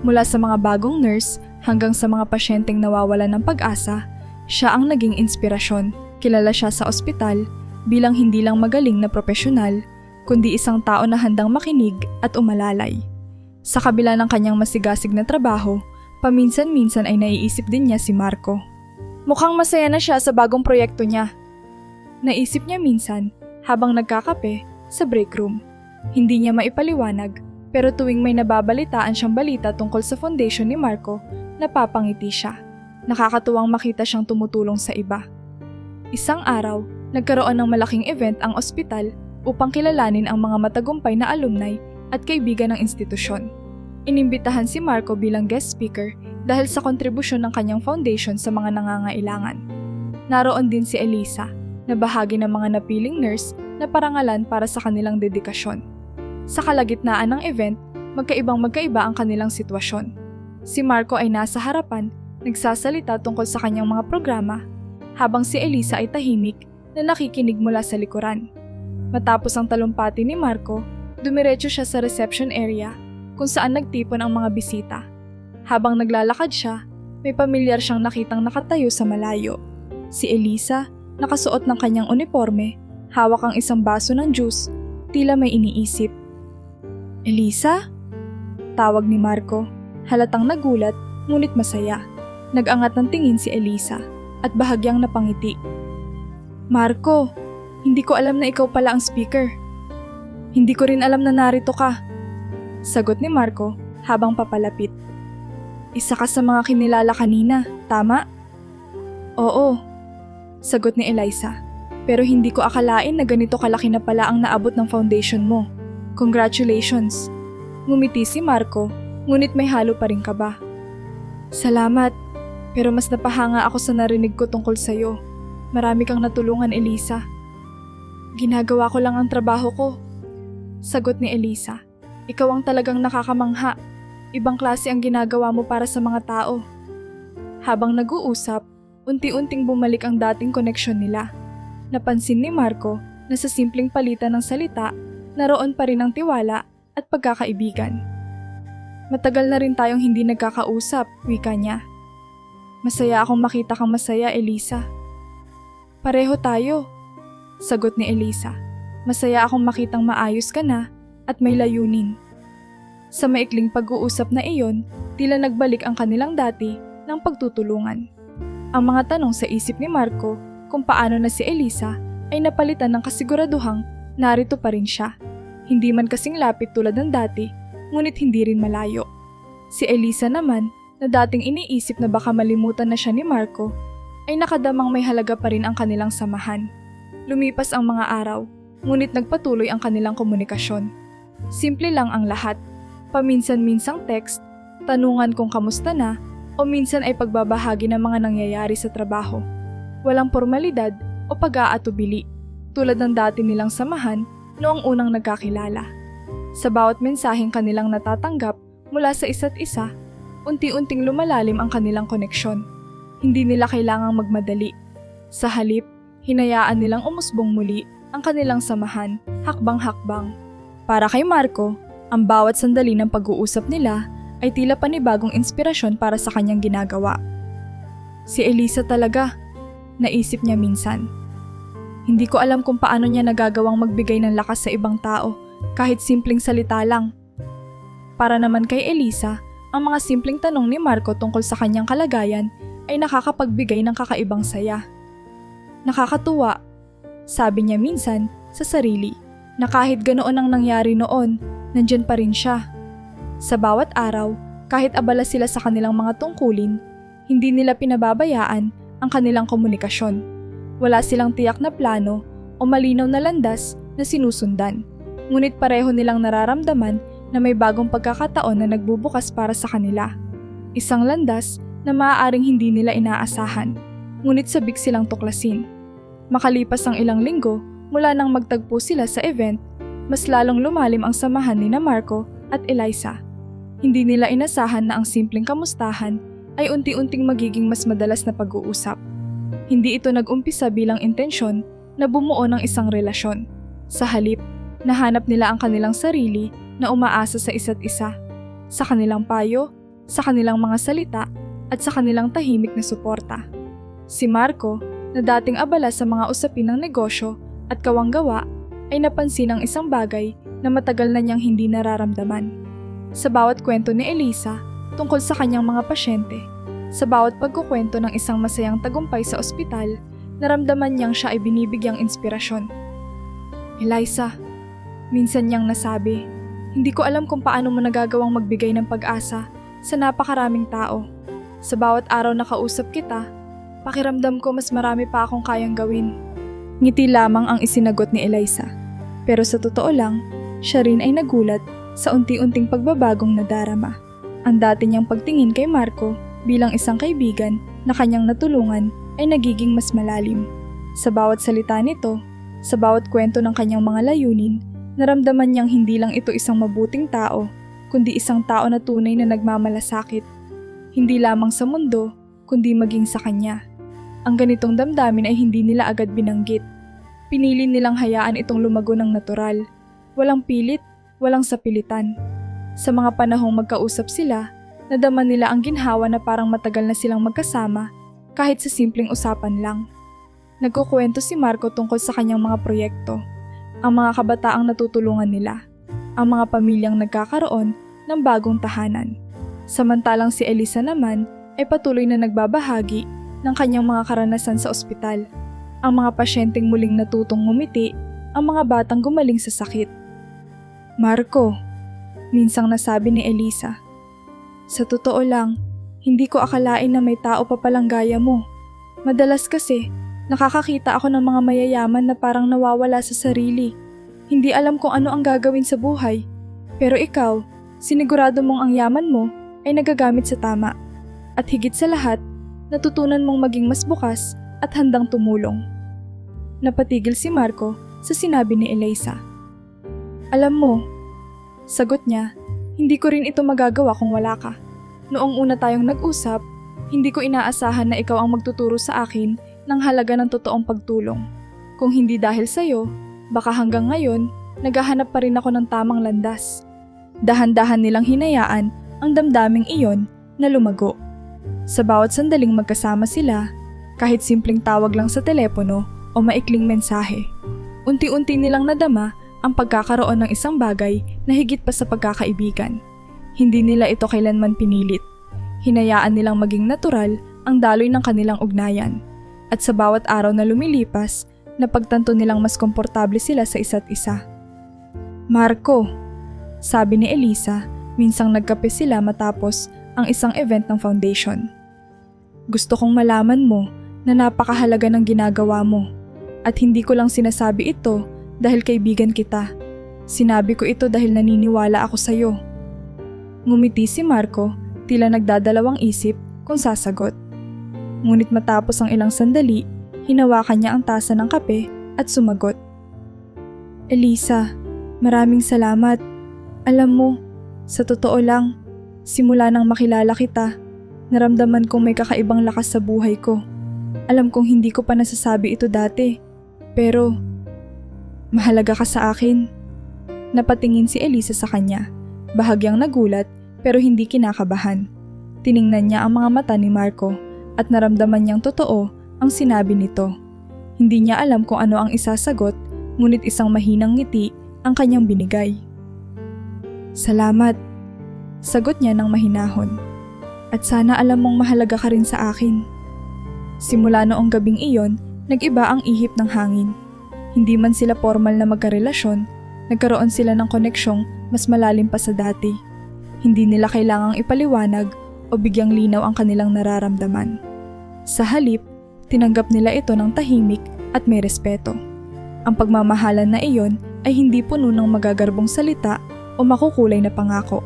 Mula sa mga bagong nurse hanggang sa mga pasyenteng nawawalan ng pag-asa, siya ang naging inspirasyon. Kilala siya sa ospital bilang hindi lang magaling na propesyonal, kundi isang tao na handang makinig at umalalay. Sa kabila ng kanyang masigasig na trabaho, paminsan-minsan ay naiisip din niya si Marco. Mukhang masaya na siya sa bagong proyekto niya. Naisip niya minsan habang nagkakape sa break room. Hindi niya maipaliwanag, pero tuwing may nababalitaan siyang balita tungkol sa foundation ni Marco, napapangiti siya. Nakakatuwang makita siyang tumutulong sa iba. Isang araw, nagkaroon ng malaking event ang ospital upang kilalanin ang mga matagumpay na alumni at kaibigan ng institusyon. Inimbitahan si Marco bilang guest speaker dahil sa kontribusyon ng kanyang foundation sa mga nangangailangan. Naroon din si Eliza, na bahagi ng mga napiling nurse na parangalan para sa kanilang dedikasyon. Sa kalagitnaan ng event, magkaiba ang kanilang sitwasyon. Si Marco ay nasa harapan, nagsasalita tungkol sa kanyang mga programa, habang si Eliza ay tahimik na nakikinig mula sa likuran. Matapos ang talumpati ni Marco, dumiretso siya sa reception area kung saan nagtipon ang mga bisita. Habang naglalakad siya, may pamilyar siyang nakitang nakatayo sa malayo. Si Eliza, nakasuot ng kanyang uniforme, hawak ang isang baso ng juice, tila may iniisip. Eliza? Tawag ni Marco, halatang nagulat ngunit masaya. Nag-angat ng tingin si Eliza at bahagyang napangiti. Marco, hindi ko alam na ikaw pala ang speaker. Hindi ko rin alam na narito ka. Sagot ni Marco habang papalapit. Isa ka sa mga kinilala kanina, tama? Oo, sagot ni Eliza. Pero hindi ko akalain na ganito kalaki na pala ang naabot ng foundation mo. Congratulations. Ngumiti si Marco, ngunit may halo pa rin kaba. Salamat, pero mas napahanga ako sa narinig ko tungkol sa'yo. Marami kang natulungan, Eliza. Ginagawa ko lang ang trabaho ko. Sagot ni Eliza. Ikaw ang talagang nakakamangha. Ibang klase ang ginagawa mo para sa mga tao. Habang nag-uusap, unti-unting bumalik ang dating koneksyon nila. Napansin ni Marco na sa simpleng palitan ng salita, naroon pa rin ang tiwala at pagkakaibigan. Matagal na rin tayong hindi nagkakausap, wika niya. Masaya akong makita kang masaya, Eliza. Pareho tayo, sagot ni Eliza. Masaya akong makitang maayos ka na at may layunin. Sa maikling pag-uusap na iyon, tila nagbalik ang kanilang dati ng pagtutulungan. Ang mga tanong sa isip ni Marco kung paano na si Elisa ay napalitan ng kasiguraduhang narito pa rin siya. Hindi man kasing lapit tulad ng dati, ngunit hindi rin malayo. Si Elisa naman, na dating iniisip na baka malimutan na siya ni Marco, ay nakadamang may halaga pa rin ang kanilang samahan. Lumipas ang mga araw, ngunit nagpatuloy ang kanilang komunikasyon. Simple lang ang lahat. Paminsan-minsang text, tanungan kung kamusta na, o minsan ay pagbabahagi ng mga nangyayari sa trabaho. Walang formalidad o pag-aatubili, tulad ng dati nilang samahan noong unang nagkakilala. Sa bawat mensaheng kanilang natatanggap mula sa isa't isa, unti-unting lumalalim ang kanilang koneksyon. Hindi nila kailangang magmadali. Sa halip, hinayaan nilang umusbong muli ang kanilang samahan, hakbang-hakbang. Para kay Marco, ang bawat sandali ng pag-uusap nila ay tila panibagong inspirasyon para sa kanyang ginagawa. Si Elisa talaga, naisip niya minsan. Hindi ko alam kung paano niya nagagawang magbigay ng lakas sa ibang tao, kahit simpleng salita lang. Para naman kay Elisa, ang mga simpleng tanong ni Marco tungkol sa kanyang kalagayan ay nakakapagbigay ng kakaibang saya. Nakakatuwa, sabi niya minsan sa sarili, na kahit ganoon ang nangyari noon, nandyan pa rin siya. Sa bawat araw, kahit abala sila sa kanilang mga tungkulin, hindi nila pinababayaan ang kanilang komunikasyon. Wala silang tiyak na plano o malinaw na landas na sinusundan, ngunit pareho nilang nararamdaman na may bagong pagkakataon na nagbubukas para sa kanila. Isang landas na maaaring hindi nila inaasahan, ngunit sabik silang tuklasin. Makalipas ang ilang linggo mula nang magtagpo sila sa event, mas lalong lumalim ang samahan ni Marco at Elisa. Hindi nila inasahan na ang simpleng kamustahan ay unti-unting magiging mas madalas na pag-uusap. Hindi ito nag-umpisa bilang intensyon na bumuo ng isang relasyon. Sa halip, nahanap nila ang kanilang sarili na umaasa sa isa't isa, sa kanilang payo, sa kanilang mga salita, at sa kanilang tahimik na suporta. Si Marco, na dating abala sa mga usapin ng negosyo at kawanggawa, ay napansin ang isang bagay na matagal na niyang hindi nararamdaman. Sa bawat kwento ni Elisa tungkol sa kanyang mga pasyente, sa bawat pagkukwento ng isang masayang tagumpay sa ospital, naramdaman niyang siya ay binibigyang inspirasyon. Elisa, minsan niyang nasabi, hindi ko alam kung paano mo nagagawang magbigay ng pag-asa sa napakaraming tao. Sa bawat araw na kausap kita, pakiramdam ko mas marami pa akong kayang gawin. Ngiti lamang ang isinagot ni Elisa. Pero sa totoo lang, siya rin ay nagulat sa unti-unting pagbabagong nadarama. Ang dati niyang pagtingin kay Marco bilang isang kaibigan na kanyang natulungan ay nagiging mas malalim. Sa bawat salita nito, sa bawat kwento ng kanyang mga layunin, naramdaman niyang hindi lang ito isang mabuting tao, kundi isang tao na tunay na nagmamalasakit. Hindi lamang sa mundo, kundi maging sa kanya. Ang ganitong damdamin ay hindi nila agad binanggit. Pinili nilang hayaan itong lumago ng natural. Walang pilit, walang sapilitan. Sa mga panahong magkausap sila, nadama nila ang ginhawa na parang matagal na silang magkasama kahit sa simpleng usapan lang. Nagkukwento si Marco tungkol sa kanyang mga proyekto, ang mga kabataang natutulungan nila, ang mga pamilyang nagkakaroon ng bagong tahanan. Samantalang si Elisa naman ay patuloy na nagbabahagi ng kanyang mga karanasan sa ospital, ang mga pasyenteng muling natutong ngumiti, ang mga batang gumaling sa sakit. Marco, minsang nasabi ni Elisa, sa totoo lang, hindi ko akalain na may tao pa palang gaya mo. Madalas kasi, nakakakita ako ng mga mayayaman na parang nawawala sa sarili. Hindi alam kung ano ang gagawin sa buhay. Pero ikaw, sinigurado mong ang yaman mo ay nagagamit sa tama. At higit sa lahat, natutunan mong maging mas bukas at handang tumulong. Napatigil si Marco sa sinabi ni Elisa. Alam mo, sagot niya, hindi ko rin ito magagawa kung wala ka. Noong una tayong nag-usap, hindi ko inaasahan na ikaw ang magtuturo sa akin ng halaga ng totoong pagtulong. Kung hindi dahil sa'yo, baka hanggang ngayon, naghahanap pa rin ako ng tamang landas. Dahan-dahan nilang hinayaan ang damdaming iyon na lumago. Sa bawat sandaling magkasama sila, kahit simpleng tawag lang sa telepono o maikling mensahe, Unti-unti nilang nadama ang pagkakaroon ng isang bagay na higit pa sa pagkakaibigan. Hindi nila ito kailanman pinilit. Hinayaan nilang maging natural ang daloy ng kanilang ugnayan. At sa bawat araw na lumilipas, napagtanto nilang mas komportable sila sa isa't isa. Marco, sabi ni Elisa, minsang nagkape sila matapos ang isang event ng foundation. Gusto kong malaman mo na napakahalaga ng ginagawa mo. At hindi ko lang sinasabi ito dahil kaibigan kita. Sinabi ko ito dahil naniniwala ako sa'yo. Ngumiti si Marco, tila nagdadalawang isip kung sasagot. Ngunit matapos ang ilang sandali, hinawakan niya ang tasa ng kape at sumagot. Elisa, maraming salamat. Alam mo, sa totoo lang, simula nang makilala kita, naramdaman kong may kakaibang lakas sa buhay ko. Alam kong hindi ko pa nasasabi ito dati, pero mahalaga ka sa akin. Napatingin si Elisa sa kanya, bahagyang nagulat pero hindi kinakabahan. Tiningnan niya ang mga mata ni Marco at naramdaman niyang totoo ang sinabi nito. Hindi niya alam kung ano ang isasagot, ngunit isang mahinang ngiti ang kanyang binigay. Salamat, sagot niya ng mahinahon. At sana alam mong mahalaga ka rin sa akin. Simula noong gabing iyon, nag-iba ang ihip ng hangin. Hindi man sila formal na magkarelasyon, nagkaroon sila ng koneksyong mas malalim pa sa dati. Hindi nila kailangang ipaliwanag o bigyang linaw ang kanilang nararamdaman. Sa halip, tinanggap nila ito ng tahimik at may respeto. Ang pagmamahalan na iyon ay hindi puno ng magagarbong salita o makukulay na pangako.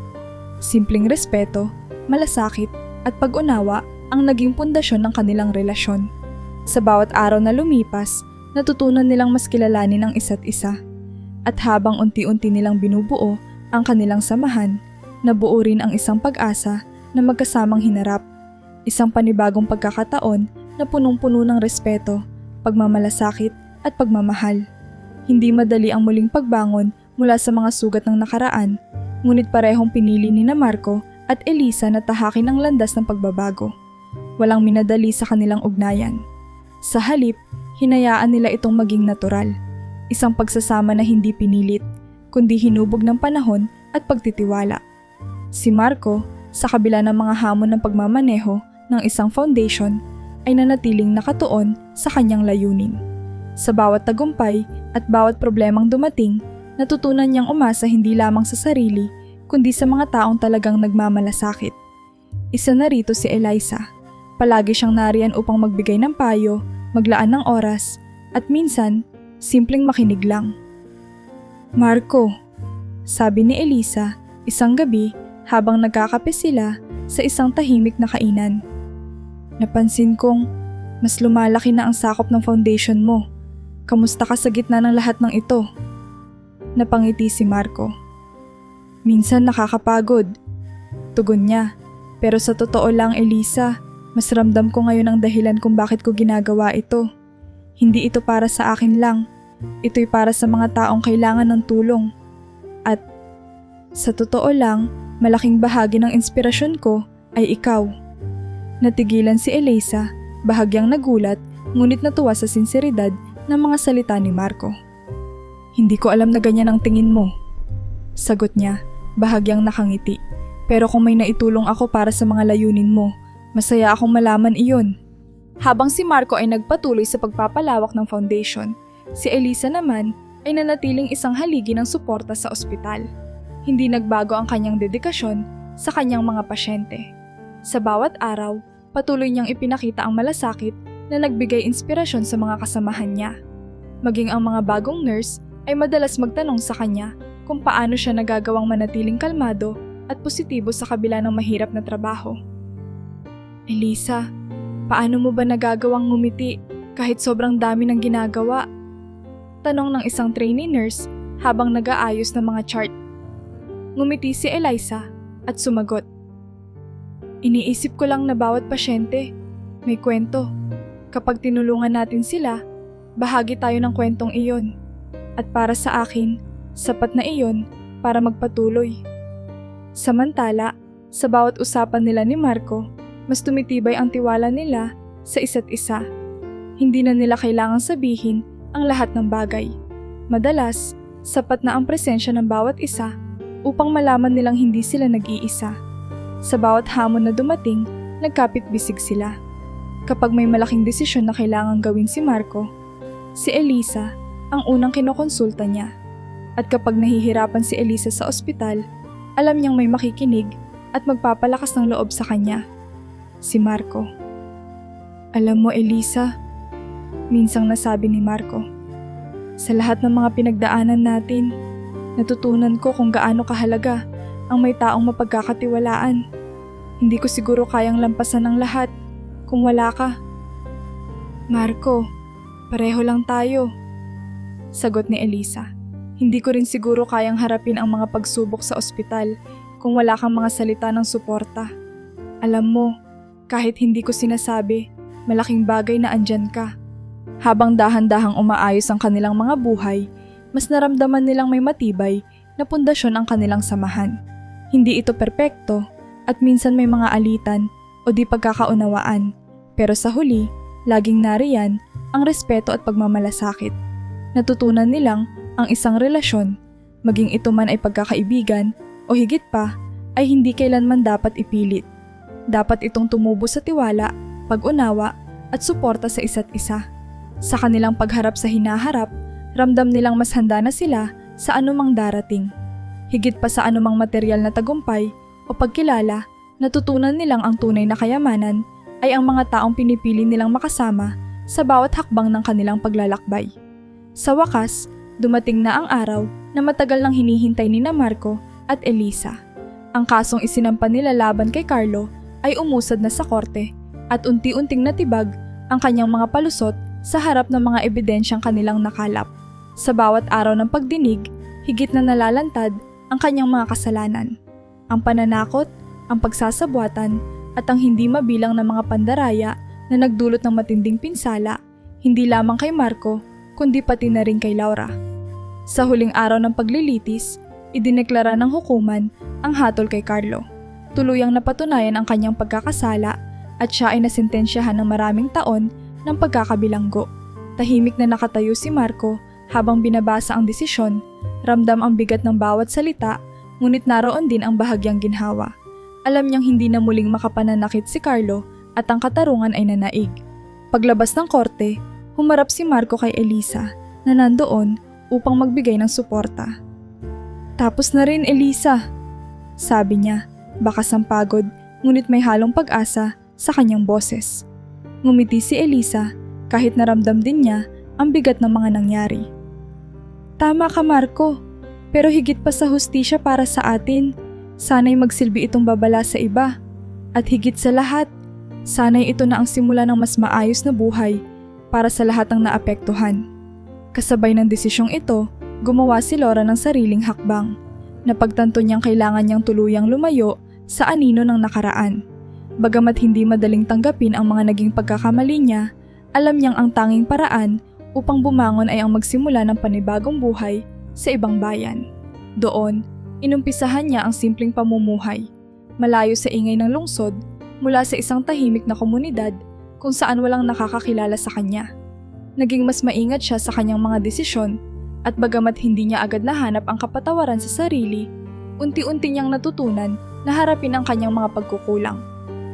Simpleng respeto, malasakit at pag-unawa ang naging pundasyon ng kanilang relasyon. Sa bawat araw na lumipas, natutunan nilang mas kilalanin ang isa't isa. At habang unti-unti nilang binubuo ang kanilang samahan, nabuo rin ang isang pag-asa na magkasamang hinarap. Isang panibagong pagkakataon na punong-puno ng respeto, pagmamalasakit at pagmamahal. Hindi madali ang muling pagbangon mula sa mga sugat ng nakaraan, ngunit parehong pinili ni Marco at Elisa na tahakin ang landas ng pagbabago. Walang minadali sa kanilang ugnayan. Sa halip, hinayaan nila itong maging natural. Isang pagsasama na hindi pinilit, kundi hinubog ng panahon at pagtitiwala. Si Marco, sa kabila ng mga hamon ng pagmamaneho ng isang foundation, ay nanatiling nakatuon sa kanyang layunin. Sa bawat tagumpay at bawat problemang dumating, natutunan niyang umasa hindi lamang sa sarili, kundi sa mga taong talagang nagmamalasakit. Isa na rito si Elisa. Palagi siyang nariyan upang magbigay ng payo, maglaan ng oras, at minsan, simpleng makinig lang. Marco, sabi ni Elisa, isang gabi habang nagkakape sila sa isang tahimik na kainan. Napansin kong mas lumalaki na ang sakop ng foundation mo. Kamusta ka sa gitna ng lahat ng ito? Napangiti si Marco. Minsan nakakapagod, tugon niya. Pero sa totoo lang, Elisa, mas ramdam ko ngayon ang dahilan kung bakit ko ginagawa ito. Hindi ito para sa akin lang. Ito'y para sa mga taong kailangan ng tulong. At sa totoo lang, malaking bahagi ng inspirasyon ko ay ikaw. Natigilan si Elisa, bahagyang nagulat, ngunit natuwa sa sinseridad ng mga salita ni Marco. Hindi ko alam na ganyan ang tingin mo, sagot niya, bahagyang nakangiti. Pero kung may naitulong ako para sa mga layunin mo, masaya akong malaman iyon. Habang si Marco ay nagpatuloy sa pagpapalawak ng foundation, si Elisa naman ay nanatiling isang haligi ng suporta sa ospital. Hindi nagbago ang kanyang dedikasyon sa kanyang mga pasyente. Sa bawat araw, patuloy niyang ipinakita ang malasakit na nagbigay inspirasyon sa mga kasamahan niya. Maging ang mga bagong nurse ay madalas magtanong sa kanya kung paano siya nagagawang manatiling kalmado at positibo sa kabila ng mahirap na trabaho. Elisa, paano mo ba nagagawang ngumiti kahit sobrang dami ng ginagawa? Tanong ng isang trainee nurse habang nag-aayos ng mga chart. Ngumiti si Elisa at sumagot. Iniisip ko lang na bawat pasyente may kwento. Kapag tinulungan natin sila, bahagi tayo ng kwentong iyon. At para sa akin, sapat na iyon para magpatuloy. Samantala, sa bawat usapan nila ni Marco, mas tumitibay ang tiwala nila sa isa't isa. Hindi na nila kailangang sabihin ang lahat ng bagay. Madalas, sapat na ang presensya ng bawat isa upang malaman nilang hindi sila nag-iisa. Sa bawat hamon na dumating, nagkapit-bisig sila. Kapag may malaking desisyon na kailangang gawin si Marco, si Elisa ang unang kinokonsulta niya. At kapag nahihirapan si Elisa sa ospital, alam niyang may makikinig at magpapalakas ng loob sa kanya. Si Marco. Alam mo, Elisa, minsang nasabi ni Marco, sa lahat ng mga pinagdaanan natin, natutunan ko kung gaano kahalaga ang may taong mapagkakatiwalaan. Hindi ko siguro kayang lampasan ang lahat kung wala ka. Marco, pareho lang tayo. Sagot ni Elisa. Hindi ko rin siguro kayang harapin ang mga pagsubok sa ospital kung wala kang mga salita ng suporta. Alam mo, kahit hindi ko sinasabi, malaking bagay na andyan ka. Habang dahan-dahang umaayos ang kanilang mga buhay, mas naramdaman nilang may matibay na pundasyon ang kanilang samahan. Hindi ito perpekto at minsan may mga alitan o di pagkakaunawaan, pero sa huli, laging nariyan ang respeto at pagmamalasakit. Natutunan nilang ang isang relasyon, maging ito man ay pagkakaibigan o higit pa, ay hindi kailanman dapat ipilit. Dapat itong tumubo sa tiwala, pag-unawa at suporta sa isa't isa. Sa kanilang pagharap sa hinaharap, ramdam nilang mas handa na sila sa anumang darating. Higit pa sa anumang material na tagumpay o pagkilala, natutunan nilang ang tunay na kayamanan ay ang mga taong pinipili nilang makasama sa bawat hakbang ng kanilang paglalakbay. Sa wakas, dumating na ang araw na matagal nang hinihintay ni Marco at Elisa. Ang kasong isinampa nila laban kay Carlo ay umusad na sa korte at unti-unting natibag ang kanyang mga palusot sa harap ng mga ebidensyang kanilang nakalap. Sa bawat araw ng pagdinig, higit na nalalantad ang kanyang mga kasalanan. Ang pananakot, ang pagsasabuatan, at ang hindi mabilang na mga pandaraya na nagdulot ng matinding pinsala, hindi lamang kay Marco, kundi pati na rin kay Laura. Sa huling araw ng paglilitis, idineklara ng hukuman ang hatol kay Carlo. Tuluyang napatunayan ang kanyang pagkakasala at siya ay nasintensyahan ng maraming taon ng pagkakabilanggo. Tahimik na nakatayo si Marco habang binabasa ang desisyon, ramdam ang bigat ng bawat salita, ngunit naroon din ang bahagyang ginhawa. Alam niyang hindi na muling makapananakit si Carlo at ang katarungan ay nanaig. Paglabas ng korte, humarap si Marco kay Elisa na nandoon upang magbigay ng suporta. Tapos na rin, Elisa, sabi niya, bakas ang pagod ngunit may halong pag-asa sa kanyang boses. Ngumiti si Elisa kahit naramdam din niya ang bigat ng mga nangyari. Tama ka, Marco, pero higit pa sa hustisya para sa atin, sana'y magsilbi itong babala sa iba. At higit sa lahat, sana'y ito na ang simula ng mas maayos na buhay para sa lahat ng naapektuhan. Kasabay ng desisyong ito, gumawa si Laura ng sariling hakbang. Napagtanto niyang kailangan niyang tuluyang lumayo sa anino ng nakaraan. Bagamat hindi madaling tanggapin ang mga naging pagkakamali niya, alam niyang ang tanging paraan upang bumangon ay ang magsimula ng panibagong buhay sa ibang bayan. Doon, inumpisahan niya ang simpleng pamumuhay, malayo sa ingay ng lungsod, mula sa isang tahimik na komunidad kung saan walang nakakakilala sa kanya. Naging mas maingat siya sa kanyang mga desisyon at bagamat hindi niya agad nahanap ang kapatawaran sa sarili, unti-unti niyang natutunan na harapin ang kanyang mga pagkukulang.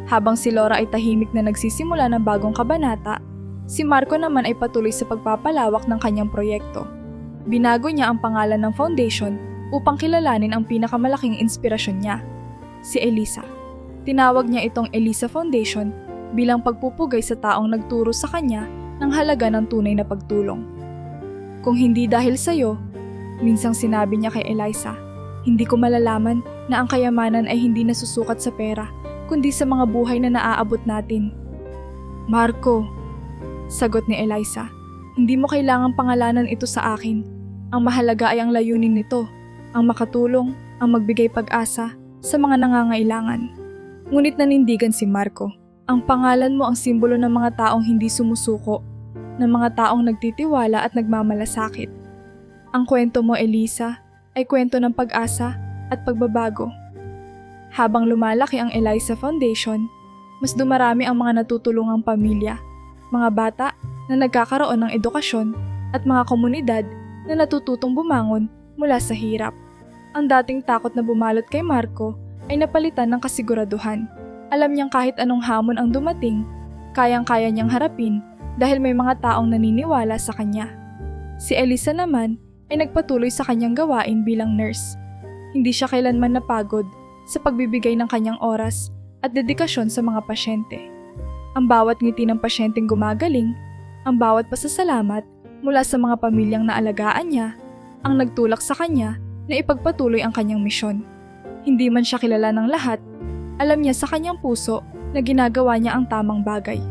Habang si Laura ay tahimik na nagsisimula ng bagong kabanata, si Marco naman ay patuloy sa pagpapalawak ng kanyang proyekto. Binago niya ang pangalan ng foundation upang kilalanin ang pinakamalaking inspirasyon niya, si Elisa. Tinawag niya itong Elisa Foundation bilang pagpupugay sa taong nagturo sa kanya ng halaga ng tunay na pagtulong. Kung hindi dahil sa'yo, minsang sinabi niya kay Elisa, hindi ko malalaman na ang kayamanan ay hindi nasusukat sa pera, kundi sa mga buhay na naaabot natin. Marco, sagot ni Elisa, hindi mo kailangang pangalanan ito sa akin. Ang mahalaga ay ang layunin nito, ang makatulong, ang magbigay pag-asa sa mga nangangailangan. Ngunit nanindigan si Marco. Ang pangalan mo ang simbolo ng mga taong hindi sumusuko, ng mga taong nagtitiwala at nagmamalasakit. Ang kwento mo, Elisa, ay kwento ng pag-asa at pagbabago. Habang lumalaki ang Elisa Foundation, mas dumarami ang mga natutulungang pamilya, mga bata na nagkakaroon ng edukasyon at mga komunidad na natututong bumangon mula sa hirap. Ang dating takot na bumalot kay Marco ay napalitan ng kasiguraduhan. Alam niyang kahit anong hamon ang dumating, kayang-kaya niyang harapin dahil may mga taong naniniwala sa kanya. Si Elisa naman ay nagpatuloy sa kanyang gawain bilang nurse. Hindi siya kailanman napagod sa pagbibigay ng kanyang oras at dedikasyon sa mga pasyente. Ang bawat ngiti ng pasyenteng gumagaling, ang bawat pasasalamat mula sa mga pamilyang naalagaan niya, ang nagtulak sa kanya na ipagpatuloy ang kanyang misyon. Hindi man siya kilala ng lahat, alam niya sa kanyang puso na ginagawa niya ang tamang bagay.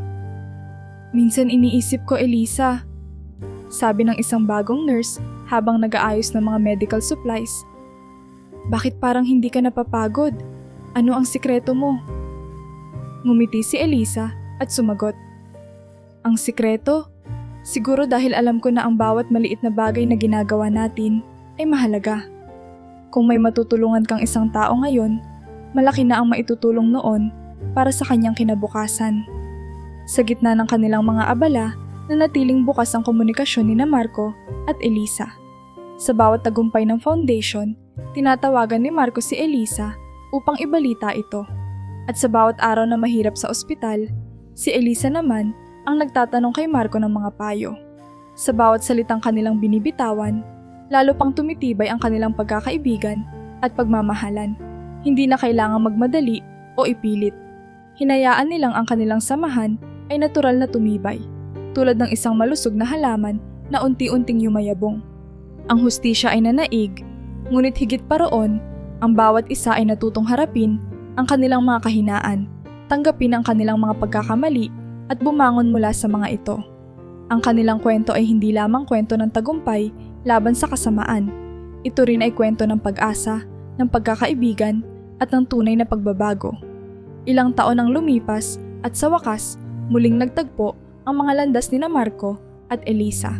Minsan iniisip ko, Elisa, sabi ng isang bagong nurse habang nag-aayos ng mga medical supplies. Bakit parang hindi ka napapagod? Ano ang sikreto mo? Ngumiti si Elisa at sumagot. Ang sikreto? Siguro dahil alam ko na ang bawat maliit na bagay na ginagawa natin ay mahalaga. Kung may matutulungan kang isang tao ngayon, malaki na ang maitutulong noon para sa kanyang kinabukasan. Sa gitna ng kanilang mga abala, nanatiling bukas ang komunikasyon ni Marco at Elisa. Sa bawat tagumpay ng foundation, tinatawagan ni Marco si Elisa upang ibalita ito. At sa bawat araw na mahirap sa ospital, si Elisa naman ang nagtatanong kay Marco ng mga payo. Sa bawat salitang kanilang binibitawan, lalo pang tumitibay ang kanilang pagkakaibigan at pagmamahalan. Hindi na kailangang magmadali o ipilit. Hinayaan nilang ang kanilang samahan ay natural na tumibay, tulad ng isang malusog na halaman na unti-unting yumayabong. Ang hustisya ay nanaig, ngunit higit pa roon, ang bawat isa ay natutong harapin ang kanilang mga kahinaan, tanggapin ang kanilang mga pagkakamali at bumangon mula sa mga ito. Ang kanilang kwento ay hindi lamang kwento ng tagumpay laban sa kasamaan. Ito rin ay kwento ng pag-asa, ng pagkakaibigan at ng tunay na pagbabago. Ilang taon ang lumipas at sa wakas, muling nagtagpo ang mga landas ni Marco at Elisa.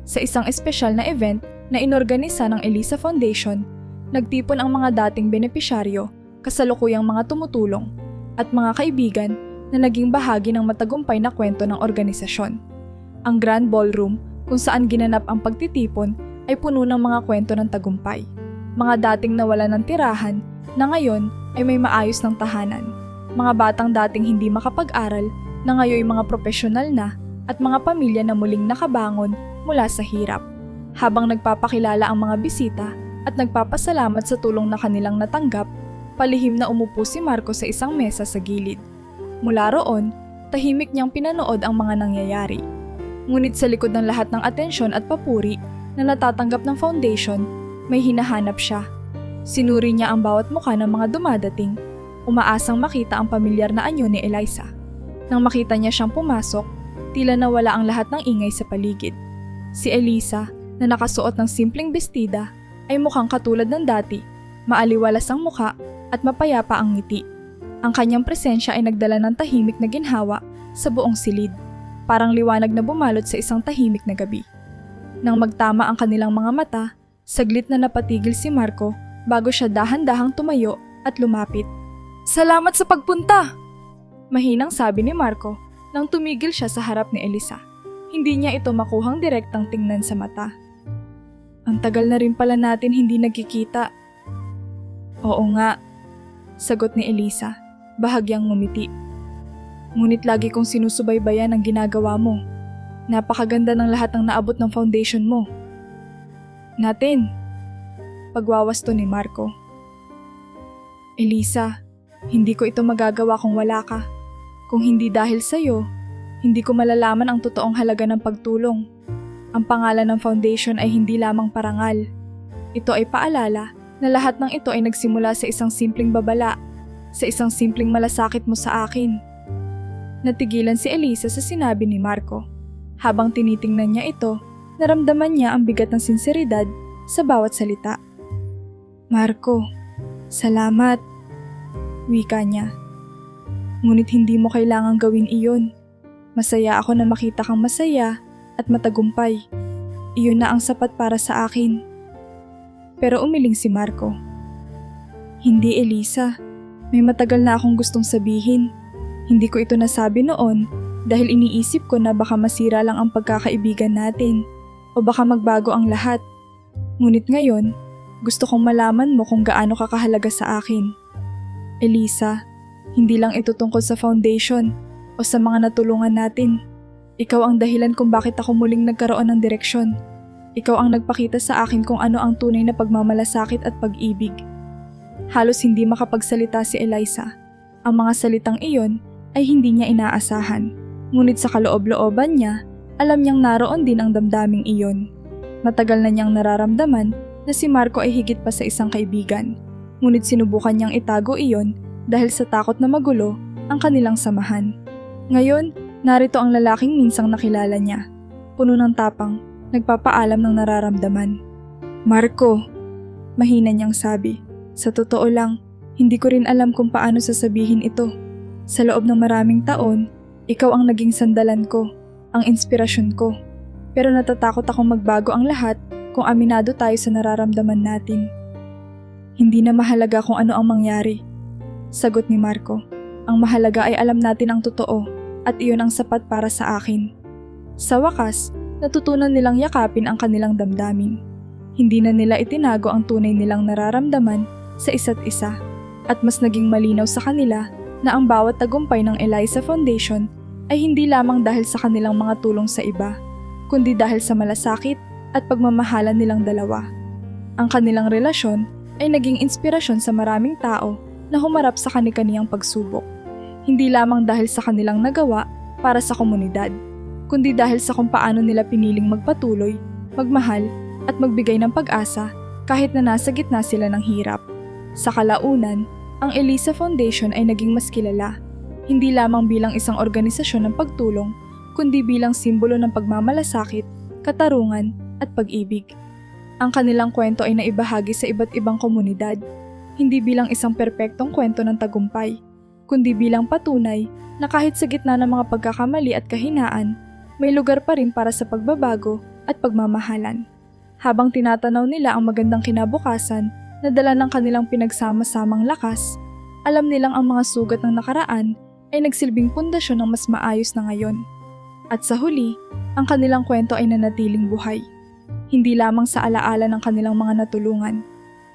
Sa isang espesyal na event na inorganisa ng Elisa Foundation, nagtipon ang mga dating benepisyaryo, kasalukuyang mga tumutulong, at mga kaibigan na naging bahagi ng matagumpay na kwento ng organisasyon. Ang Grand Ballroom kung saan ginanap ang pagtitipon ay puno ng mga kwento ng tagumpay. Mga dating nawala ng tirahan na ngayon ay may maayos ng tahanan. Mga batang dating hindi makapag-aral na ngayon mga profesional na at mga pamilya na muling nakabangon mula sa hirap. Habang nagpapakilala ang mga bisita at nagpapasalamat sa tulong na kanilang natanggap, palihim na umupo si Marco sa isang mesa sa gilid. Mula roon, tahimik niyang pinanood ang mga nangyayari. Ngunit sa likod ng lahat ng atensyon at papuri na natatanggap ng foundation, may hinahanap siya. Sinuri niya ang bawat mukha ng mga dumadating, umaasang makita ang pamilyar na anyo ni Eliza. Nang makita niya siyang pumasok, tila nawala ang lahat ng ingay sa paligid. Si Elisa, na nakasuot ng simpleng bestida, ay mukhang katulad ng dati, maaliwalas ang mukha at mapayapa ang ngiti. Ang kanyang presensya ay nagdala ng tahimik na ginhawa sa buong silid, parang liwanag na bumalot sa isang tahimik na gabi. Nang magtama ang kanilang mga mata, saglit na napatigil si Marco bago siya dahan-dahang tumayo at lumapit. "Salamat sa pagpunta!" Mahinang sabi ni Marco nang tumigil siya sa harap ni Elisa. Hindi niya ito makuhang direktang tingnan sa mata. "Ang tagal na rin pala natin hindi nagkikita." "Oo nga," sagot ni Elisa, bahagyang ngumiti. "Ngunit lagi kong sinusubaybayan ang ginagawa mo. Napakaganda ng lahat ng naabot ng foundation mo." "Natin," pagwawasto ni Marco. "Elisa, hindi ko ito magagawa kung wala ka. Kung hindi dahil sa'yo, hindi ko malalaman ang totoong halaga ng pagtulong. Ang pangalan ng foundation ay hindi lamang parangal. Ito ay paalala na lahat ng ito ay nagsimula sa isang simpleng babala, sa isang simpleng malasakit mo sa akin." Natigilan si Elisa sa sinabi ni Marco. Habang tinitingnan niya ito, naramdaman niya ang bigat ng sinseridad sa bawat salita. "Marco, salamat," wika niya. "Ngunit hindi mo kailangang gawin iyon. Masaya ako na makita kang masaya at matagumpay. Iyon na ang sapat para sa akin." Pero umiling si Marco. "Hindi, Elisa. May matagal na akong gustong sabihin. Hindi ko ito nasabi noon dahil iniisip ko na baka masira lang ang pagkakaibigan natin. o baka magbago ang lahat. Ngunit ngayon, gusto kong malaman mo kung gaano ka kahalaga sa akin. Elisa, hindi lang ito tungkol sa foundation o sa mga natulungan natin. Ikaw ang dahilan kung bakit ako muling nagkaroon ng direksyon. Ikaw ang nagpakita sa akin kung ano ang tunay na pagmamalasakit at pag-ibig. Halos hindi makapagsalita si Eliza. Ang mga salitang iyon ay hindi niya inaasahan. Ngunit sa kaloob-looban niya, alam niyang naroon din ang damdaming iyon. Matagal na niyang nararamdaman na si Marco ay higit pa sa isang kaibigan. Ngunit sinubukan niyang itago iyon dahil sa takot na magulo ang kanilang samahan. Ngayon, narito ang lalaking minsang nakilala niya. Puno ng tapang, nagpapaalam ng nararamdaman. Marco, mahina niyang sabi. Sa totoo lang, hindi ko rin alam kung paano sasabihin ito. Sa loob ng maraming taon, ikaw ang naging sandalan ko, ang inspirasyon ko. Pero natatakot akong magbago ang lahat kung aminado tayo sa nararamdaman natin. Hindi na mahalaga kung ano ang mangyari. Sagot ni Marco. Ang mahalaga ay alam natin ang totoo at iyon ang sapat para sa akin. Sa wakas, natutunan nilang yakapin ang kanilang damdamin. Hindi na nila itinago ang tunay nilang nararamdaman sa isa't isa at mas naging malinaw sa kanila na ang bawat tagumpay ng Eliza Foundation ay hindi lamang dahil sa kanilang mga tulong sa iba, kundi dahil sa malasakit at pagmamahalan nilang dalawa. Ang kanilang relasyon ay naging inspirasyon sa maraming tao na humarap sa kani-kaniyang pagsubok. Hindi lamang dahil sa kanilang nagawa para sa komunidad, kundi dahil sa kung paano nila piniling magpatuloy, magmahal at magbigay ng pag-asa kahit na nasa gitna sila ng hirap. Sa kalaunan, ang Eliza Foundation ay naging mas kilala, hindi lamang bilang isang organisasyon ng pagtulong, kundi bilang simbolo ng pagmamalasakit, katarungan at pag-ibig. Ang kanilang kwento ay naibahagi sa iba't ibang komunidad, hindi bilang isang perpektong kwento ng tagumpay, kundi bilang patunay na kahit sa gitna ng mga pagkakamali at kahinaan, may lugar pa rin para sa pagbabago at pagmamahalan. Habang tinatanaw nila ang magandang kinabukasan na dala ng kanilang pinagsama-samang lakas, alam nilang ang mga sugat ng nakaraan ay nagsilbing pundasyon ng mas maayos na ngayon. At sa huli, ang kanilang kwento ay nanatiling buhay. Hindi lamang sa alaala ng kanilang mga natulungan,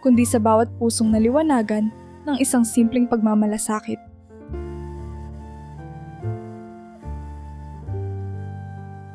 kundi sa bawat pusong naliwanagan ng isang simpleng pagmamalasakit.